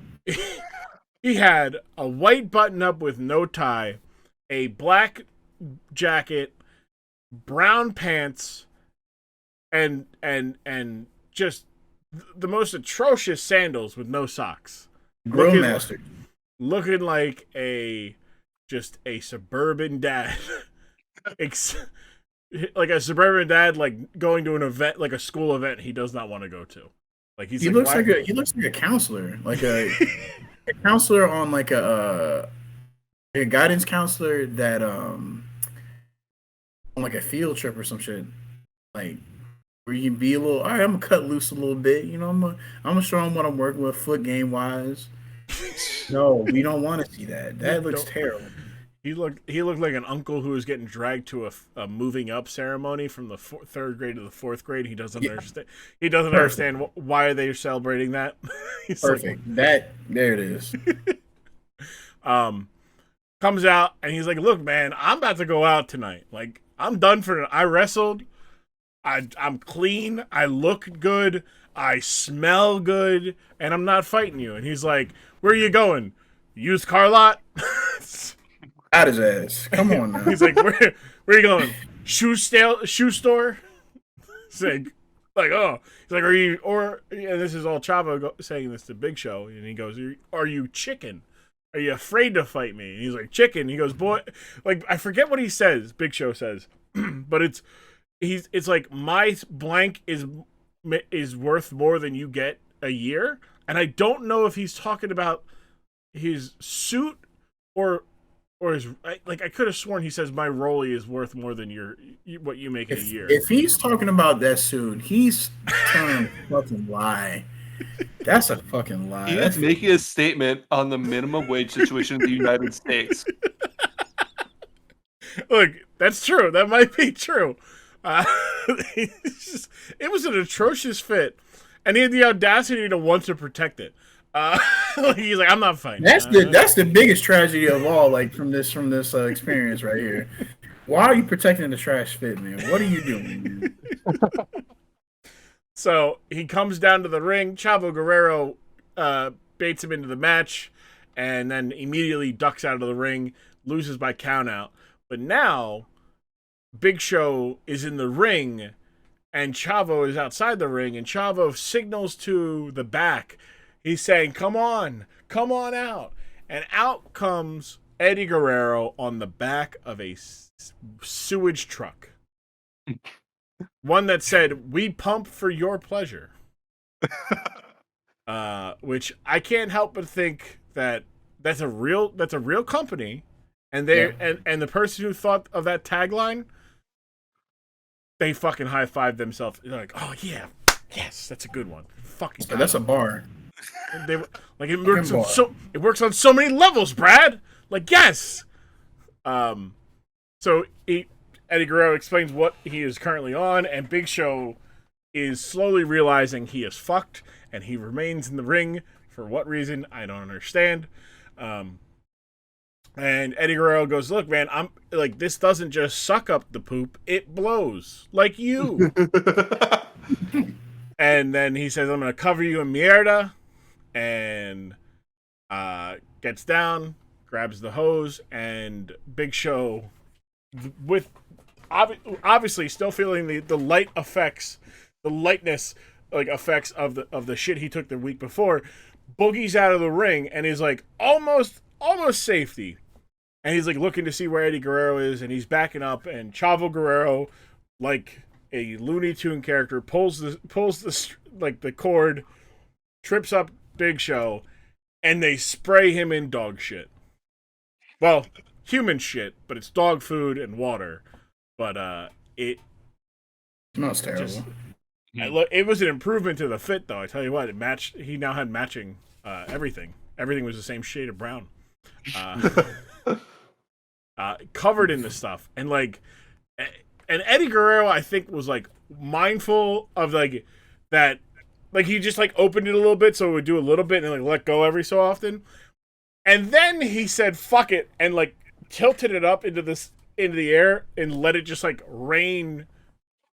He had a white button-up with no tie, a black jacket, brown pants, and just the most atrocious sandals with no socks. Grillmaster. Looking like a suburban dad. Like a suburban dad, like going to an event, like a school event he does not want to go to. Like he looks like a counselor, like a counselor on like a guidance counselor that on like a field trip or some shit, like where you can be a little, all right, I'm gonna cut loose a little bit, I'm gonna show them what I'm working with foot game wise. No, we don't want to see that. That looks terrible. He looked like an uncle who was getting dragged to a moving up ceremony from the third grade to the fourth grade. He doesn't understand. He doesn't understand why are they celebrating that. He's perfect. Like, there it is. Comes out and he's like, "Look, man, I'm about to go out tonight. Like, I'm done for. I wrestled. I'm clean. I look good. I smell good, and I'm not fighting you." And he's like, "Where are you going? Used car lot?" Out his ass. Come on now. He's like, where are you going? Shoe store? He's like, oh. He's like, and this is all Chavo saying this to Big Show. And he goes, are you chicken? Are you afraid to fight me? And he's like, chicken. He goes, boy, like, I forget what he says, Big Show says. But it's like, my blank is worth more than you get a year. And I don't know if he's talking about his suit or his, like, I could have sworn he says my rollie is worth more than what you make in a year. If he's talking about that suit, he's telling a fucking lie. That's a fucking lie. He is making a statement on the minimum wage situation in the United States. Look, that's true. That might be true. Uh, it was an atrocious fit, and he had the audacity to want to protect it. He's like, I'm not fighting. That's the biggest tragedy of all. Like from this experience right here. Why are you protecting the trash fit, man? What are you doing? So he comes down to the ring. Chavo Guerrero baits him into the match, and then immediately ducks out of the ring, loses by countout. But now, Big Show is in the ring, and Chavo is outside the ring, and Chavo signals to the back. He's saying, come on out. And out comes Eddie Guerrero on the back of a sewage truck. One that said, we pump for your pleasure. Which I can't help but think that's a real company. And and the person who thought of that tagline, they fucking high-fived themselves. They're like, oh yeah, yes, that's a good one. Fucking So that's a bar. It works on so many levels, Brad. Like, yes. So Eddie Guerrero explains what he is currently on, and Big Show is slowly realizing he is fucked, and he remains in the ring for what reason I don't understand. And Eddie Guerrero goes, look, man, I'm like, this doesn't just suck up the poop, it blows like you. And then he says, I'm gonna cover you in mierda, and gets down, grabs the hose, and Big Show, with obviously still feeling the light effects, the lightness effects of the shit he took the week before, boogies out of the ring and is like almost safety. And he's like looking to see where Eddie Guerrero is, and he's backing up, and Chavo Guerrero, like a Looney Tune character, pulls the cord, trips up Big Show, and they spray him in dog shit. Well, human shit, but it's dog food and water. But it smells terrible. It was an improvement to the fit, though. I tell you what, it matched. He now had matching everything. Everything was the same shade of brown. Covered in this stuff, and Eddie Guerrero, I think, was like mindful of like that, like he just like opened it a little bit so it would do a little bit and like let go every so often, and then he said fuck it and like tilted it up into the air and let it just like rain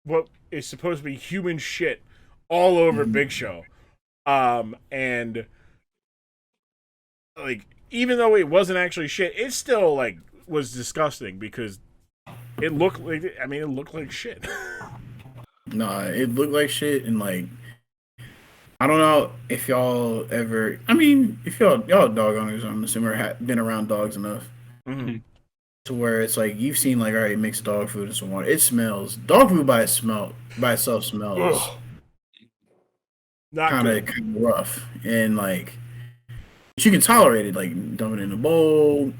what is supposed to be human shit all over Big Show, and like even though it wasn't actually shit, it still like was disgusting because it looked like shit. No, it looked like shit, and like I don't know if y'all ever. I mean, if y'all dog owners, I'm assuming have been around dogs enough to where it's like you've seen like, all right, mix dog food and some water. It smells dog food by itself smells kind of rough, and like but you can tolerate it, like dump it in a bowl,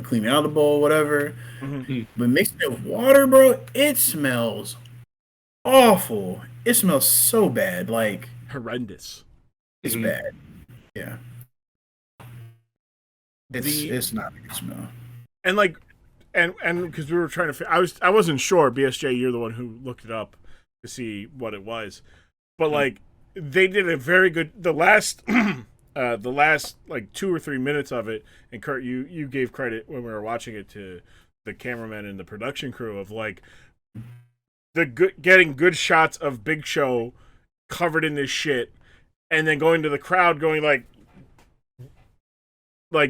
clean it out of the bowl, whatever. But mixing it with water, bro, it smells awful. It smells so bad, like horrendous. It's bad. Yeah. It's not a good smell. And like, and because we were trying to, I wasn't sure. BSJ, you're the one who looked it up to see what it was, but like they did a very good. The last like 2 or 3 minutes of it, and Kurt, you gave credit when we were watching it to the cameraman and the production crew of like getting good shots of Big Show covered in this shit, and then going to the crowd going like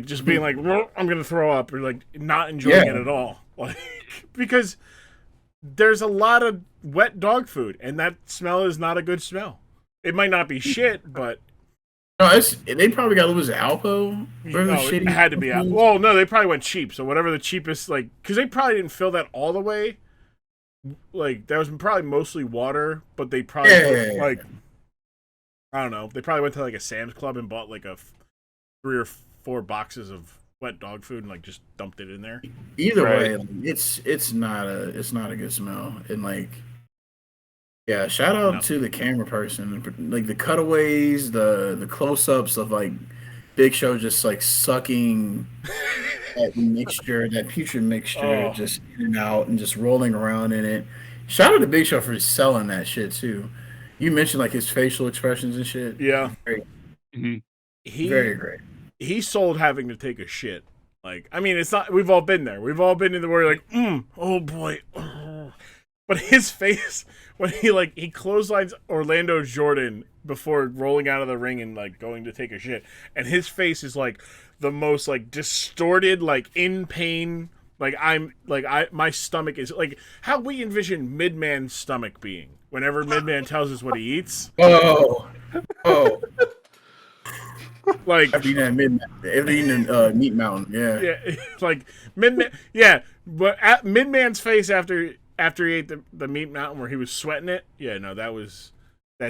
just being like, I'm gonna throw up, or like not enjoying it at all, like because there's a lot of wet dog food, and that smell is not a good smell. It might not be shit, but no, they probably got Louis Alpo. It had to be out. Well, no, they probably went cheap. So whatever the cheapest, like, because they probably didn't fill that all the way. Like, there was probably mostly water, but they probably like, I don't know. They probably went to like a Sam's Club and bought like 3 or 4 boxes of wet dog food and like just dumped it in there. Either way, it's not a good smell, and like. Yeah, shout out to the camera person, like the cutaways, the close-ups of like Big Show just like sucking that putrid mixture, Oh. just in and out and just rolling around in it. Shout out to Big Show for selling that shit too. You mentioned like his facial expressions and shit. Yeah. Very, He very great. he sold having to take a shit. Like, I mean, it's not. We've all been there. We've all been in the where you're like, oh boy. But his face when he clotheslines Orlando Jordan before rolling out of the ring and like going to take a shit, and his face is like the most like distorted, like in pain. Like my stomach is like how we envision Midman's stomach being whenever Midman tells us what he eats. Oh. Like After eating Meat Mountain, yeah, like Midman. Yeah, but at Midman's face after he ate the Meat Mountain where he was sweating it. Yeah, no, that's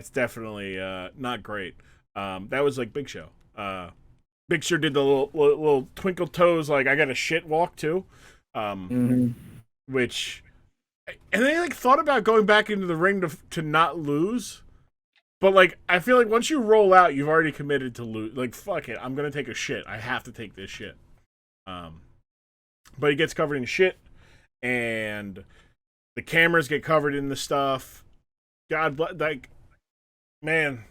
definitely not great. That was like Big Show. Big Show did the little twinkle toes like I got a shit walk too. Which, and they like thought about going back into the ring to not lose, but like I feel like once you roll out, you've already committed to lose. Like fuck it, I'm gonna take a shit. I have to take this shit. But he gets covered in shit, and the cameras get covered in the stuff. God bless, like, man,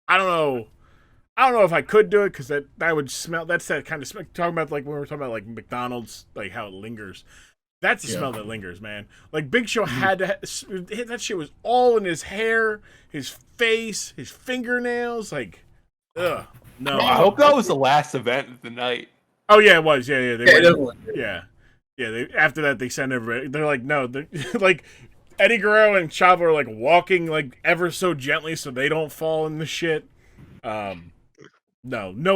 I don't know if I could do it because that would smell. That's that kind of smell. Talking about like when we were talking about like McDonald's, like how it lingers. That's the smell that lingers, man. Like Big Show had to. That shit was all in his hair, his face, his fingernails. Like, ugh, no. I hope that was the last event of the night. Oh yeah, it was. Yeah. Yeah. They, after that, they send everybody. They're like, no, like Eddie Guerrero and Chavo are like walking like ever so gently so they don't fall in the shit. No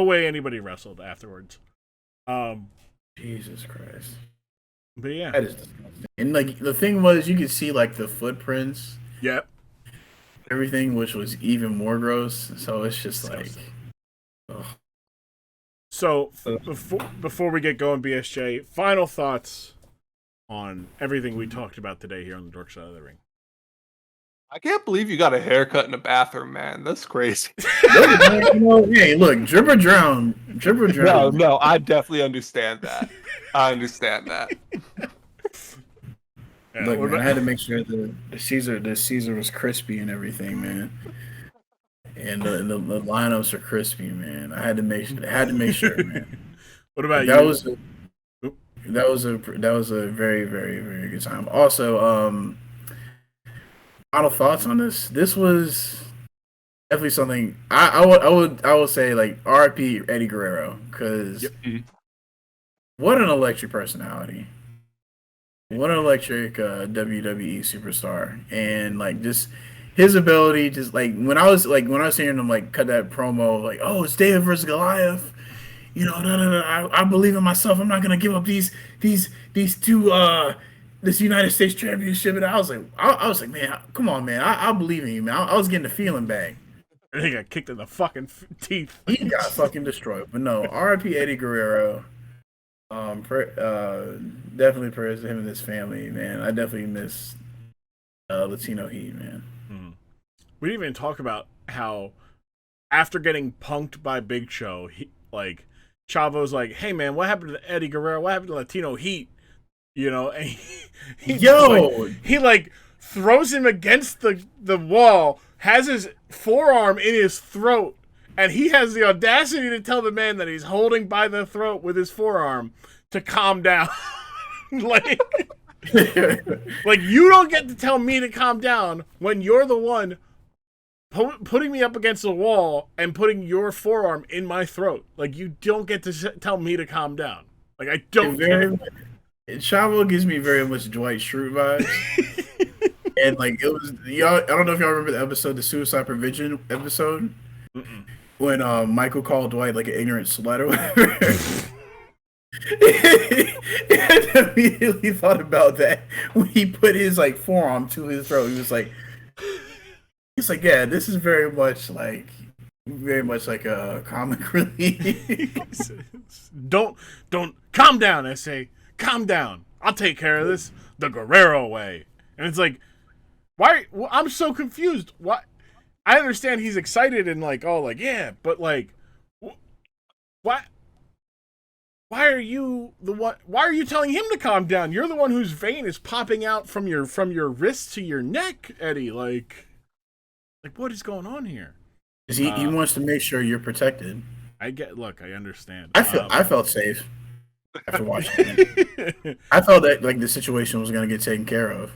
way anybody wrestled afterwards. Jesus Christ. But yeah, That is disgusting. And like the thing was, you could see like the footprints, yep. everything, which was even more gross. So it's just like, ugh. So before we get going, BSJ, final thoughts on everything we talked about today here on the Dork Side of the Ring. I can't believe you got a haircut in the bathroom, man. That's crazy. Hey, look, drip or drown. No, I definitely understand that. I understand that. Yeah, Look, man, I had to make sure the Caesar was crispy and everything, man. And the lineups are crispy, man. I had to make sure, man. What about that you? That was a very, very, very good time. Also, final thoughts on this. This was definitely something I would say like R.I.P. Eddie Guerrero, because what an electric personality, what an electric WWE superstar, and like just his ability, just like when I was hearing him like cut that promo like, oh, it's David versus Goliath. No. I believe in myself. I'm not gonna give up these two this United States Championship. And I was like, man, come on, man. I believe in you, man. I was getting the feeling back. And he got kicked in the fucking teeth. He got fucking destroyed. But no, R.I.P. Eddie Guerrero. Definitely prayers to him and his family, man. I definitely miss Latino Heat, man. We didn't even talk about how after getting punked by Big Show, Chavo's like, hey man, what happened to Eddie Guerrero? What happened to Latino Heat? And he like throws him against the wall, has his forearm in his throat, and he has the audacity to tell the man that he's holding by the throat with his forearm to calm down. like you don't get to tell me to calm down when you're the one putting me up against the wall and putting your forearm in my throat. Like, you don't get to tell me to calm down. Like, I don't care. Chavo gives me very much Dwight Schrute vibes. And like it was y'all. I don't know if y'all remember the episode, the suicide prevention episode, when Michael called Dwight like an ignorant slut or whatever. I immediately thought about that when he put his like forearm to his throat. He was like, yeah, this is very much like a comic relief. Don't calm down. I say, calm down. I'll take care of this the Guerrero way. And it's like, why? Well, I'm so confused. Why? I understand he's excited and like, oh, like yeah, but like, what? why are you the one? Why are you telling him to calm down? You're the one whose vein is popping out from your wrist to your neck, Eddie. Like what is going on here? He wants to make sure you're protected. I understand. I felt safe after watching it. I felt that like the situation was going to get taken care of.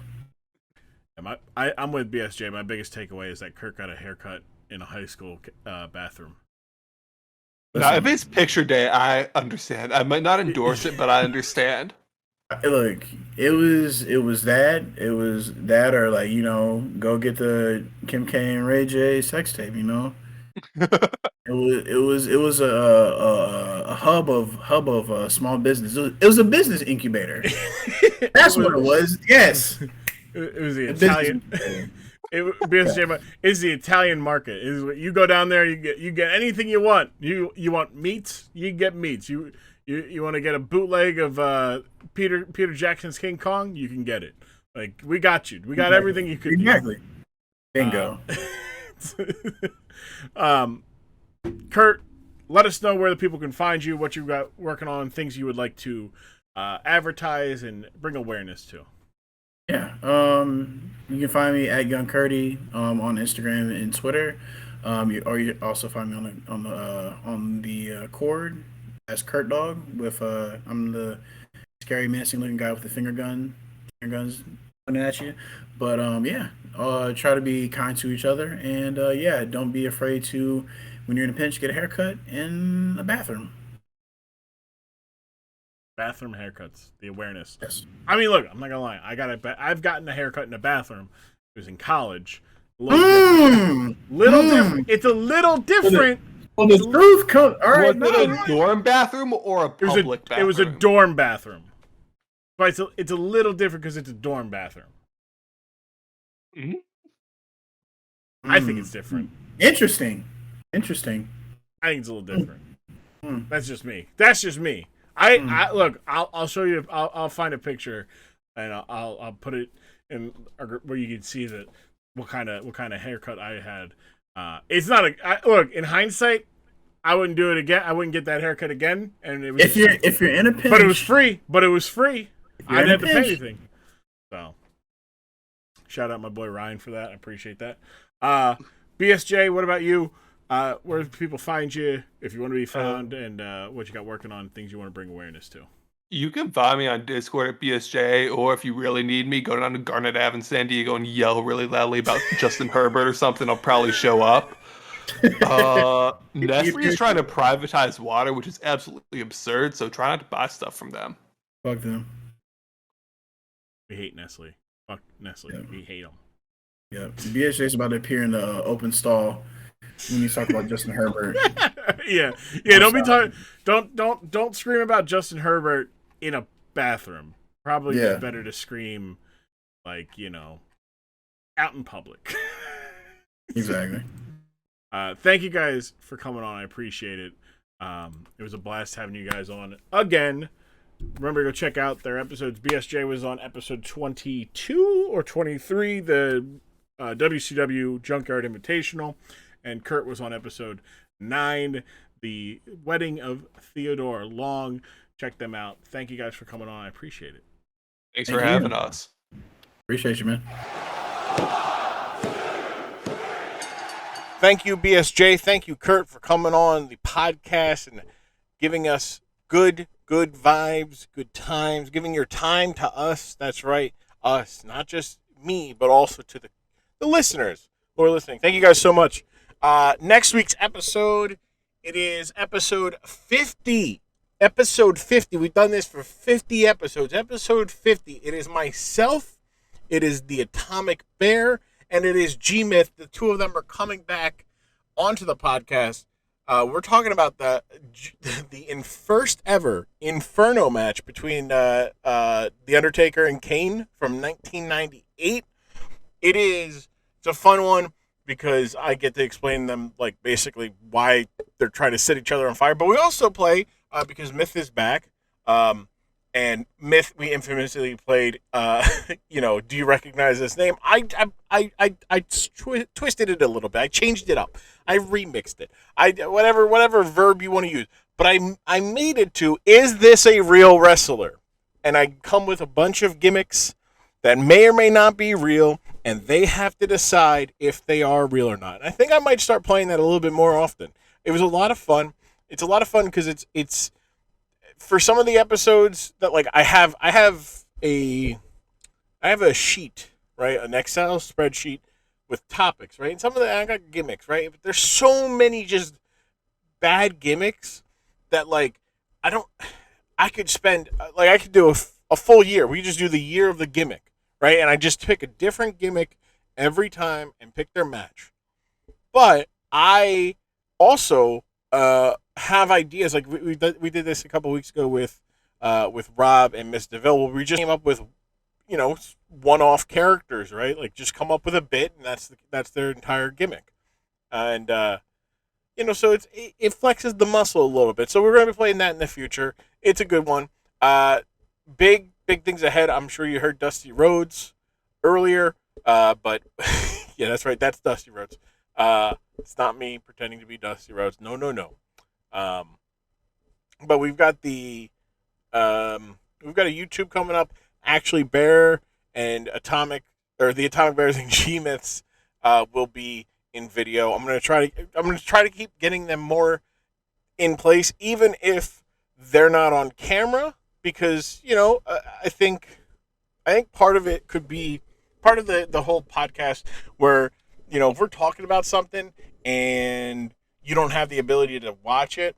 I'm with BSJ. My biggest takeaway is that Kirk got a haircut in a high school bathroom. Now, if it's picture day, I understand. I might not endorse it, but I understand. Look, it was that, or like, you know, go get the Kim K and Ray J sex tape. You know, it was a hub of small business. It was a business incubator. That's what it was. Yes, it was the Italian. BSJ is the Italian market. You go down there, you get anything you want. You want meats, you get meats. You want to get a bootleg of Peter Jackson's King Kong, you can get it. Like, we got you. We got everything you could. Exactly. Bingo. Kurt, let us know where the people can find you, what you got working on, things you would like to advertise and bring awareness to. Yeah, you can find me at Young Curdy on Instagram and Twitter. You also find me on the Cord as Kurt Dog with I'm the scary menacing looking guy with the finger guns pointing at you. But try to be kind to each other, and don't be afraid to, when you're in a pinch, get a haircut in a bathroom. Bathroom haircuts, the awareness. Yes. I mean, look, I'm not gonna lie. I've gotten a haircut in a bathroom. It was in college. Little different. It's a little different. Well, the truth comes. All right, was it a dorm bathroom or a public bathroom? It was a dorm bathroom. But it's a little different because it's a dorm bathroom. Mm-hmm. I think it's different. Interesting. I think it's a little different. That's just me. I'll show you. I'll find a picture, and I'll put it in where you can see that what kind of haircut I had. It's not look. In hindsight, I wouldn't do it again. I wouldn't get that haircut again. And it was if you're in a pinch, but it was free. I didn't have to pay anything. So, shout out my boy Ryan for that. I appreciate that. BSJ, what about you? Where do people find you if you want to be found, and what you got working on, things you want to bring awareness to? You can find me on Discord at BSJ, or if you really need me, go down to Garnet Ave in San Diego and yell really loudly about Justin Herbert or something. I'll probably show up. Nestle is trying to privatize water, which is absolutely absurd, so try not to buy stuff from them. Fuck them. We hate Nestle. Fuck Nestle. Yeah. We hate them. Yeah. BSJ is about to appear in the open stall when you talk about Justin Herbert. Yeah. Don't scream about Justin Herbert in a bathroom. Probably it's better to scream, like, out in public. Exactly. Thank you guys for coming on. I appreciate it. It was a blast having you guys on again. Remember to go check out their episodes. BSJ was on episode 22 or 23, the WCW Junkyard Invitational, and Kurt was on episode 9, the Wedding of Theodore Long. Check them out. Thank you guys for coming on. I appreciate it. Thanks for having us. Appreciate you, man. Thank you, BSJ. Thank you, Kurt, for coming on the podcast and giving us good vibes, good times, giving your time to us. That's right, us, not just me, but also to the listeners who are listening. Thank you guys so much. Next week's episode, it is episode 50. Episode 50. We've done this for 50 episodes. Episode 50. It is myself, it is the Atomic Bear, and it is G-Myth. The two of them are coming back onto the podcast. We're talking about the first ever Inferno match between The Undertaker and Kane from 1998. It's a fun one because I get to explain them, like, basically why they're trying to set each other on fire. But we also play, because Myth is back, and Myth, we infamously played, do you recognize this name? I twisted it a little bit. I changed it up. I remixed it. Whatever verb you want to use. But I made it to, is this a real wrestler? And I come with a bunch of gimmicks that may or may not be real, and they have to decide if they are real or not. And I think I might start playing that a little bit more often. It was a lot of fun. It's a lot of fun because it's for some of the episodes that like I have a sheet, right? An Excel spreadsheet with topics, right? And some of the I got gimmicks, right? But there's so many just bad gimmicks that like I could spend like I could do a full year. We just do the year of the gimmick, right? And I just pick a different gimmick every time and pick their match. But I also have ideas. Like we did this a couple weeks ago with Rob and Miss DeVille, where we just came up with, you know, one-off characters, right? Like just come up with a bit, and that's their entire gimmick. And you know, so it flexes the muscle a little bit. So we're going to be playing that in the future. It's a good one. Big things ahead. I'm sure you heard Dusty Rhodes earlier, but yeah, that's right. That's Dusty Rhodes. It's not me pretending to be Dusty Rhodes. No. But we've got a YouTube coming up. Actually, Bear and the Atomic Bears and G-Myths will be in video. I'm gonna try to keep getting them more in place, even if they're not on camera, because you know I think part of it could be part of the whole podcast where, you know, if we're talking about something and you don't have the ability to watch it,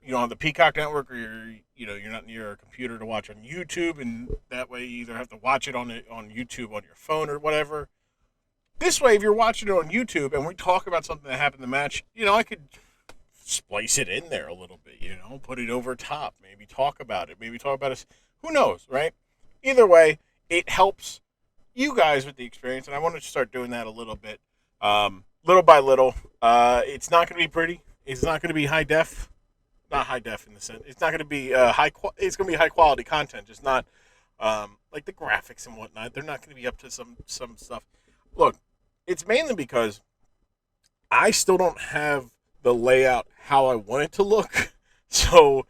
you don't have the Peacock Network, or you're not near a computer to watch on YouTube, and that way you either have to watch it on YouTube on your phone or whatever. This way, if you're watching it on YouTube and we talk about something that happened in the match, you know, I could splice it in there a little bit, you know, put it over top, maybe talk about it, who knows, right? Either way, it helps you guys with the experience, and I want to start doing that a little bit, little by little. It's not going to be pretty. It's not going to be high def. Not high def in the sense. It's not going to be it's going to be high quality content, just not like the graphics and whatnot. They're not going to be up to some stuff. Look, it's mainly because I still don't have the layout how I want it to look. So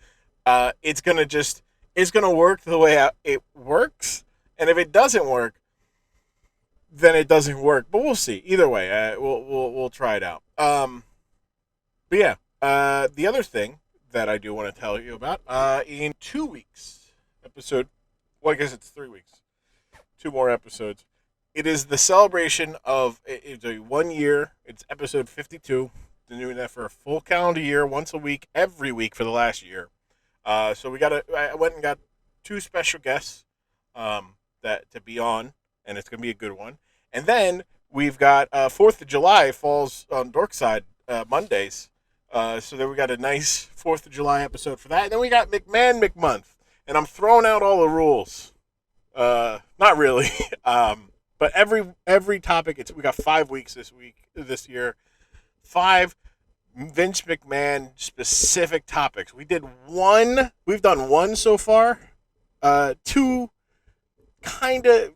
it's going to work the way it works. And if it doesn't work, then it doesn't work. But we'll see. Either way, we'll try it out. But yeah, the other thing that I do want to tell you about, in 2 weeks, I guess it's 3 weeks, 2 more episodes. It is the celebration of, it's a 1 year, it's episode 52. Been doing that for a full calendar year, once a week, every week for the last year. So I went and got 2 special guests that to be on, and it's going to be a good one. And then we've got 4th of July falls on Dorkside Mondays. So then we got a nice 4th of July episode for that. And then we got McMahon McMonth. And I'm throwing out all the rules. Not really. But every topic, we got 5 weeks this year. 5 Vince McMahon specific topics. We've done 1 so far. 2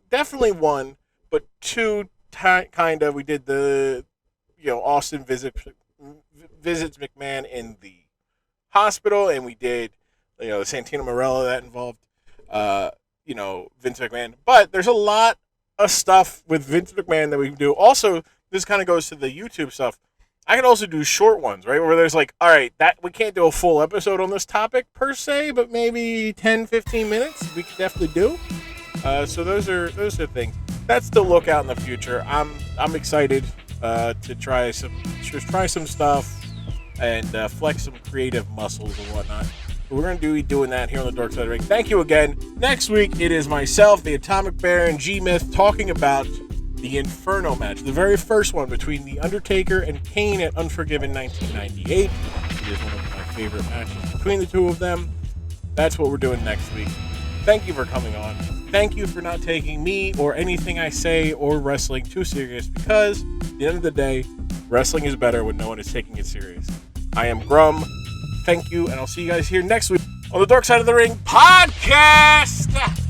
definitely 1, but 2 kind of. We did the, Austin visits McMahon in the hospital, and we did, the Santino Marella that involved, Vince McMahon. But there's a lot of stuff with Vince McMahon that we can do. Also, this kind of goes to the YouTube stuff. I can also do short ones, right? Where there's like, all right, that we can't do a full episode on this topic per se, but maybe 10, 15 minutes we can definitely do. So those are things. That's the lookout in the future. I'm excited to try some stuff and flex some creative muscles and whatnot. But we're going to be doing that here on the Dark Side of the Ring. Thank you again. Next week, it is myself, the Atomic Bear, and G-Myth talking about the Inferno match, the very first one between The Undertaker and Kane at Unforgiven 1998. It is one of my favorite matches between the two of them. That's what we're doing next week. Thank you for coming on. Thank you for not taking me or anything I say or wrestling too serious, because at the end of the day, wrestling is better when no one is taking it serious. I am Grum. Thank you, and I'll see you guys here next week on the Dark Side of the Ring podcast.